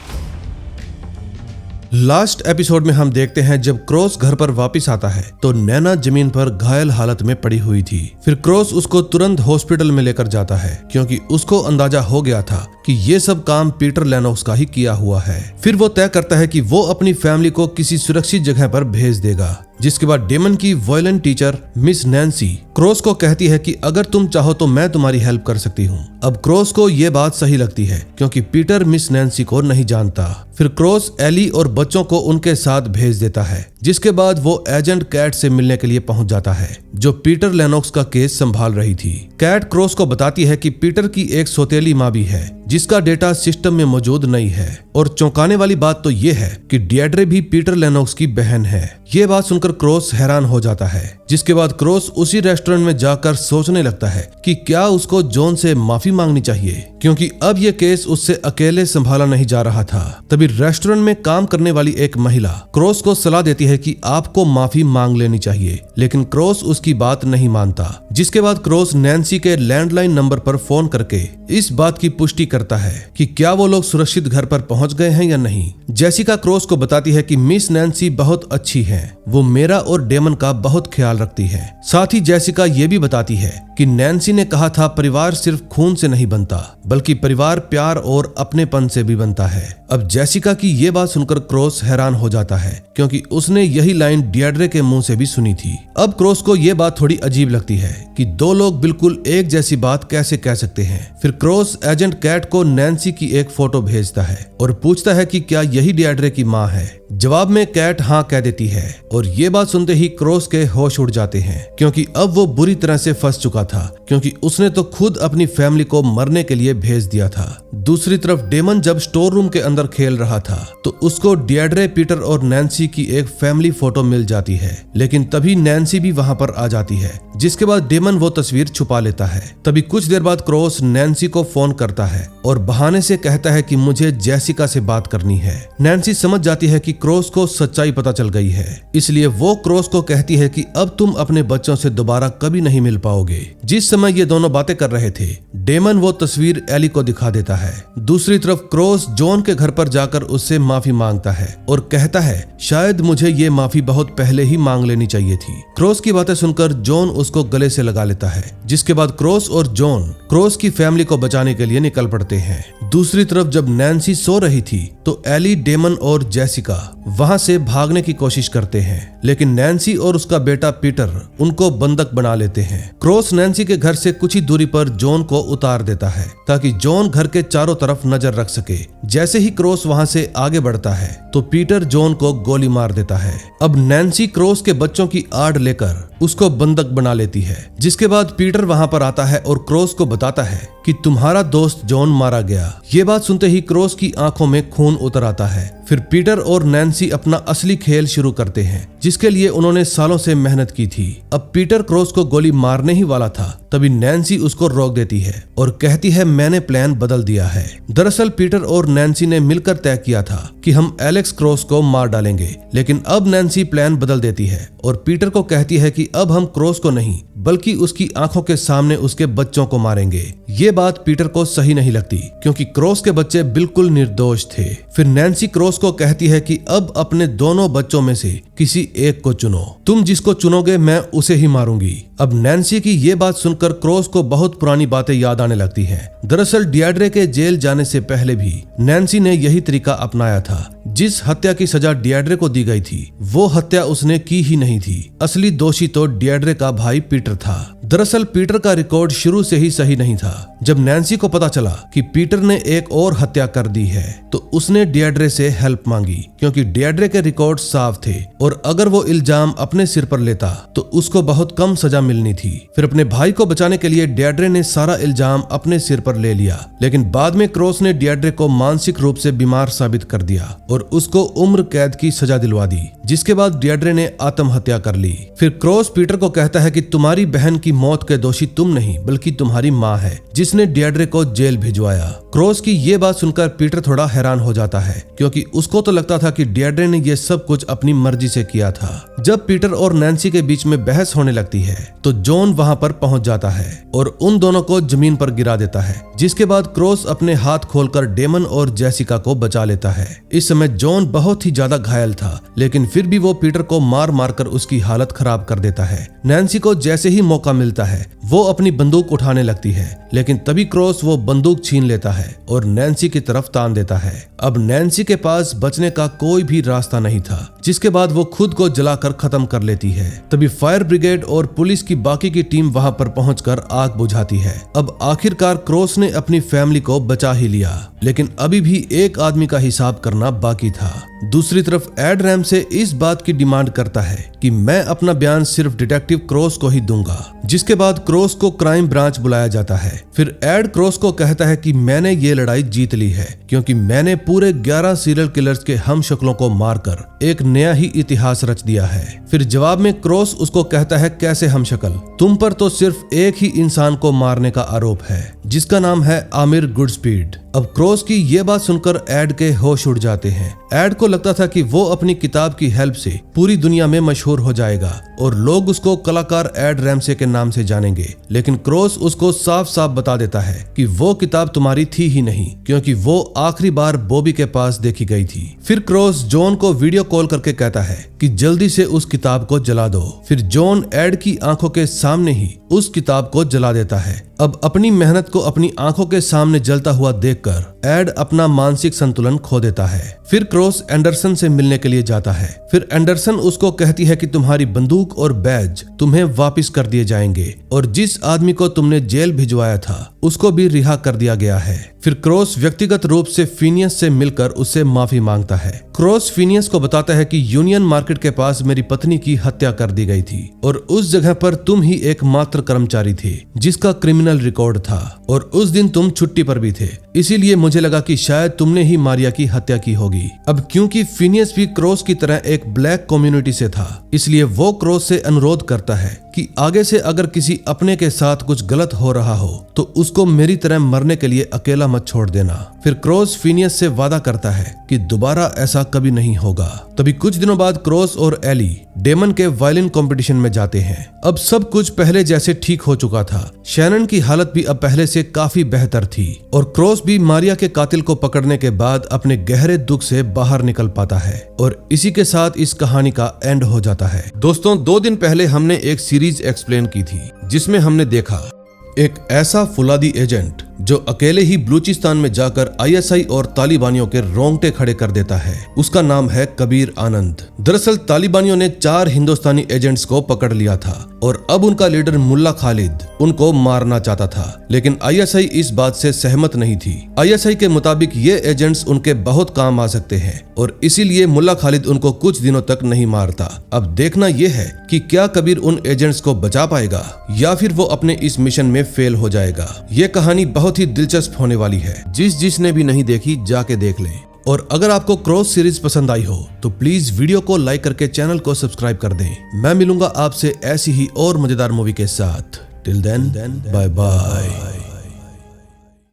लास्ट एपिसोड में हम देखते हैं जब क्रोस घर पर वापस आता है तो नैना जमीन पर घायल हालत में पड़ी हुई थी। फिर क्रोस उसको तुरंत हॉस्पिटल में लेकर जाता है, क्योंकि उसको अंदाजा हो गया था कि ये सब काम पीटर लेनोक्स का ही किया हुआ है। फिर वो तय करता है कि वो अपनी फैमिली को किसी सुरक्षित जगह पर भेज देगा, जिसके बाद डेमन की violent teacher miss Nancy cross को कहती है कि अगर तुम चाहो तो मैं तुम्हारी हेल्प कर सकती हूँ। अब क्रोस को ये बात सही लगती है, क्योंकि पीटर मिस नैन्सी को नहीं जानता। फिर क्रोस एली और बच्चों को उनके साथ भेज देता है, जिसके बाद वो एजेंट कैट से मिलने के लिए पहुंच जाता है जो पीटर लेनोक्स का केस संभाल रही थी। कैट क्रोस को बताती है कि पीटर की एक सौतेली माँ भी है जिसका डेटा सिस्टम में मौजूद नहीं है, और चौंकाने वाली बात तो ये है कि डियाड्रे भी पीटर लेनोक्स की बहन है। ये बात सुनकर क्रोस हैरान हो जाता है, जिसके बाद क्रोस उसी रेस्टोरेंट में जाकर सोचने लगता है कि क्या उसको जॉन से माफी मांगनी चाहिए, क्योंकि अब ये केस उससे अकेले संभाला नहीं जा रहा था। तभी रेस्टोरेंट में काम करने वाली एक महिला क्रोस को सलाह देती है कि आपको माफी मांग लेनी चाहिए, लेकिन क्रॉस उसकी बात नहीं मानता। जिसके बाद क्रॉस नैन्सी के लैंडलाइन नंबर पर फोन करके इस बात की पुष्टि करता है कि क्या वो लोग सुरक्षित घर पर पहुंच गए हैं या नहीं। जेसिका क्रॉस को बताती है कि मिस नैन्सी बहुत अच्छी है, वो मेरा और डेमन का बहुत ख्याल रखती है। साथ ही जेसिका ये भी बताती है कि नैन्सी ने कहा था परिवार सिर्फ खून से नहीं बनता, बल्कि परिवार प्यार और अपनेपन से भी बनता है। अब जेसिका की ये बात सुनकर क्रॉस हैरान हो जाता है, क्योंकि उसने यही लाइन डिएड्रे के मुंह से भी सुनी थी। अब क्रॉस को ये बात थोड़ी अजीब लगती है कि दो लोग बिल्कुल एक जैसी बात कैसे कह सकते हैं। फिर क्रॉस एजेंट कैट को नैन्सी की एक फोटो भेजता है और पूछता है कि क्या यही डिएड्रे की माँ है। जवाब में कैट हाँ कह देती है और ये बात सुनते ही क्रॉस के होश उड़ जाते हैं, क्योंकि अब वो बुरी तरह से फंस चुका था, क्योंकि उसने तो खुद अपनी फैमिली को मरने के लिए भेज दिया था। दूसरी तरफ डेमन जब स्टोर रूम के अंदर खेल रहा था तो उसको डिएड्रे, पीटर और नैन्सी की एक फैमिली फोटो मिल जाती है, लेकिन तभी नैन्सी भी वहां पर आ जाती है। जिसके बाद डेमन वो तस्वीर छुपा लेता है। तभी कुछ देर बाद क्रॉस नैन्सी को फोन करता है और बहाने से कहता है कि मुझे जेसिका से बात करनी है। नैन्सी समझ जाती है कि क्रॉस को सच्चाई पता चल गई है, इसलिए वो क्रॉस को कहती है कि अब तुम अपने बच्चों से दोबारा कभी नहीं मिल पाओगे। जिस समय ये दोनों बातें कर रहे थे, डेमन वो तस्वीर एली को दिखा देता है। दूसरी तरफ क्रॉस जॉन के घर पर जाकर उससे माफी मांगता है और कहता है शायद मुझे ये माफी बहुत पहले ही मांग लेनी चाहिए थी। क्रॉस की बातें सुनकर जॉन उसको गले से लगा लेता है। जिसके बाद क्रॉस और जॉन क्रॉस की फैमिली को बचाने के लिए निकल पड़ते हैं। दूसरी तरफ जब नैन्सी सो रही थी तो एली, डेमन और जेसिका वहां से भागने की कोशिश करते हैं, लेकिन नैन्सी और उसका बेटा पीटर उनको बंधक बना लेते हैं। क्रॉस नैन्सी के घर से कुछ ही दूरी पर जॉन को उतार देता है ताकि जॉन घर के चारों तरफ नजर रख सके। जैसे ही क्रॉस वहां से आगे बढ़ता है तो पीटर जॉन को गोली मार देता है। अब नैन्सी क्रॉस के बच्चों की आड़ लेकर उसको बंधक बना लेती है। जिसके बाद पीटर वहां पर आता है और क्रॉस को बताता है कि तुम्हारा दोस्त जॉन मारा गया। ये बात सुनते ही क्रॉस की आंखों में खून उतर आता है। फिर पीटर और नैन्सी अपना असली खेल शुरू करते हैं, जिसके लिए उन्होंने सालों से मेहनत की थी। अब पीटर क्रॉस को गोली मारने ही वाला था, तभी नैन्सी उसको रोक देती है और कहती है मैंने प्लान बदल दिया है। दरअसल पीटर और नैन्सी ने मिलकर तय किया था कि हम एलेक्स क्रॉस को मार डालेंगे, लेकिन अब नैन्सी प्लान बदल देती है और पीटर को कहती है कि अब हम क्रॉस को नहीं बल्कि उसकी आंखों के सामने उसके बच्चों को मारेंगे। ये बात पीटर को सही नहीं लगती, क्योंकि क्रॉस के बच्चे बिल्कुल निर्दोष थे। फिर नैन्सी क्रॉस को कहती है कि अब अपने दोनों बच्चों में से किसी एक को चुनो, तुम जिसको चुनोगे मैं उसे ही मारूंगी। अब नैन्सी की ये बात सुनकर क्रॉस को बहुत पुरानी बातें याद आने लगती हैं। दरअसल डिएड्रे के जेल जाने से पहले भी नैन्सी ने यही तरीका अपनाया था। जिस हत्या की सजा डिएड्रे को दी गई थी वो हत्या उसने की ही नहीं थी। असली दोषी तो डिएड्रे का भाई पीटर था। दरअसल पीटर का रिकॉर्ड शुरू से ही सही नहीं था। जब नैन्सी को पता चला कि पीटर ने एक और हत्या कर दी है तो उसने डिएड्रे से हेल्प मांगी, क्योंकि डिएड्रे के रिकॉर्ड साफ थे और अगर वो इल्जाम अपने सिर पर लेता तो उसको बहुत कम सजा मिलनी थी। फिर अपने भाई को बचाने के लिए डिएड्रे ने सारा इल्जाम अपने सिर पर ले लिया, लेकिन बाद में क्रॉस ने डिएड्रे को मानसिक रूप से बीमार साबित कर दिया और उसको उम्र कैद की सजा दिलवा दी। जिसके बाद डिएड्रे ने आत्महत्या कर ली। फिर क्रॉस पीटर को कहता है कि तुम्हारी बहन की मौत के दोषी तुम नहीं बल्कि तुम्हारी माँ है, जिसने डिएड्रे को जेल भिजवाया। क्रॉस की ये बात सुनकर पीटर थोड़ा हैरान हो जाता है, क्योंकि उसको तो लगता था कि डिएड्रे ने ये सब कुछ अपनी मर्जी से किया था। जब पीटर और नैन्सी के बीच में बहस होने लगती है तो जॉन वहां पर पहुंच जाता है और उन दोनों को जमीन पर गिरा देता है। जिसके बाद क्रॉस अपने हाथ खोलकर डेमन और जेसिका को बचा लेता है। इस समय जॉन बहुत ही ज्यादा घायल था, लेकिन फिर भी वो पीटर को मार मार कर उसकी हालत खराब कर देता है। नैन्सी को जैसे ही मौका मिलता है वो अपनी बंदूक उठाने लगती है, लेकिन तभी क्रॉस वो बंदूक छीन लेता है और नैन्सी की तरफ तान देता है। अब नैन्सी के पास बचने का कोई भी रास्ता नहीं था, जिसके बाद वो खुद को जलाकर खत्म कर लेती है। तभी फायर ब्रिगेड और पुलिस की बाकी की टीम वहां पर पहुंचकर आग बुझाती है। अब आखिरकार क्रॉस ने अपनी फैमिली को बचा ही लिया, लेकिन अभी भी एक आदमी का हिसाब करना बाकी था। दूसरी तरफ एड रैम से इस बात की डिमांड करता है कि मैं अपना बयान सिर्फ डिटेक्टिव क्रॉस को ही दूंगा। जिसके बाद क्रॉस को क्राइम ब्रांच बुलाया जाता है। फिर एड क्रॉस को कहता है कि मैंने ये लड़ाई जीत ली है, क्योंकि मैंने पूरे 11 सीरियल किलर्स के हम शक्लों को मारकर एक नया ही इतिहास रच दिया है। फिर जवाब में क्रॉस उसको कहता है, कैसे हमशक्ल, तुम पर तो सिर्फ एक ही इंसान को मारने का आरोप है जिसका नाम है आमिर गुडस्पीड। अब क्रॉस की ये बात सुनकर एड के होश उड़ जाते हैं। एड को लगता था कि वो अपनी किताब की हेल्प से पूरी दुनिया में मशहूर हो जाएगा और लोग उसको कलाकार एड रैमसे के नाम से जानेंगे, लेकिन क्रॉस उसको साफ साफ बता देता है कि वो किताब तुम्हारी थी ही नहीं, क्योंकि वो आखिरी बार बॉबी के पास देखी गई थी। फिर क्रॉस जॉन को वीडियो कॉल करके कहता है कि जल्दी से उस किताब को जला दो। फिर जॉन एड की आंखों के सामने ही उस किताब को जला देता है। अब अपनी मेहनत को अपनी आंखों के सामने जलता हुआ देखकर एड अपना मानसिक संतुलन खो देता है। फिर क्रॉस एंडरसन से मिलने के लिए जाता है। फिर एंडरसन उसको कहती है कि तुम्हारी बंदूक और बैज तुम्हें वापस कर दिए जाएंगे और जिस आदमी को तुमने जेल भिजवाया था उसको भी रिहा कर दिया गया है। फिर क्रॉस व्यक्तिगत रूप से फिनियस से मिलकर उससे माफी मांगता है। क्रॉस फिनियस को बताता है कि यूनियन मार्केट के पास मेरी पत्नी की हत्या कर दी गई थी और उस जगह पर तुम ही एकमात्र कर्मचारी थे जिसका क्रिमिनल रिकॉर्ड था और उस दिन तुम छुट्टी पर भी थे, इसीलिए मुझे लगा कि शायद तुमने ही मारिया की हत्या की होगी। अब क्योंकि फिनियस भी क्रॉस की तरह एक ब्लैक कम्युनिटी से था, इसलिए वो क्रॉस से अनुरोध करता है कि आगे से अगर किसी अपने के साथ कुछ गलत हो रहा हो तो उसको मेरी तरह मरने के लिए अकेला मत छोड़ देना। फिर क्रॉस फिनियस से वादा करता है कि दोबारा ऐसा कभी नहीं होगा। तभी कुछ दिनों बाद क्रॉस और एली डेमन के वायलिन कंपटीशन में जाते हैं। अब सब कुछ पहले जैसे ठीक हो चुका था। शैनन की हालत भी अब पहले से काफी बेहतर थी और क्रॉस भी मारिया के कातिल को पकड़ने के बाद अपने गहरे दुख से बाहर निकल पाता है और इसी के साथ इस कहानी का एंड हो जाता है। दोस्तों, 2 दिन पहले हमने एक सीरीज एक्सप्लेन की थी जिसमें हमने देखा एक ऐसा फुलादी एजेंट जो अकेले ही बलूचिस्तान में जाकर आईएसआई और तालिबानियों के रोंगटे खड़े कर देता है। उसका नाम है कबीर आनंद। दरअसल तालिबानियों ने 4 हिंदुस्तानी एजेंट्स को पकड़ लिया था और अब उनका लीडर मुल्ला खालिद उनको मारना चाहता था, लेकिन आईएसआई इस बात से सहमत नहीं थी। आईएसआई के मुताबिक ये एजेंट्स उनके बहुत काम आ सकते हैं और इसीलिए मुल्ला खालिद उनको कुछ दिनों तक नहीं मारता। अब देखना यह है कि क्या कबीर उन एजेंट्स को बचा पाएगा या फिर वो अपने इस मिशन में फेल हो जाएगा। ये कहानी बहुत ही दिलचस्प होने वाली है। जिसने भी नहीं देखी जाके देख लें। और अगर आपको क्रॉस सीरीज पसंद आई हो तो प्लीज वीडियो को लाइक करके चैनल को सब्सक्राइब कर दें। मैं मिलूंगा आपसे ऐसी ही और मजेदार मूवी के साथ। Till then bye bye.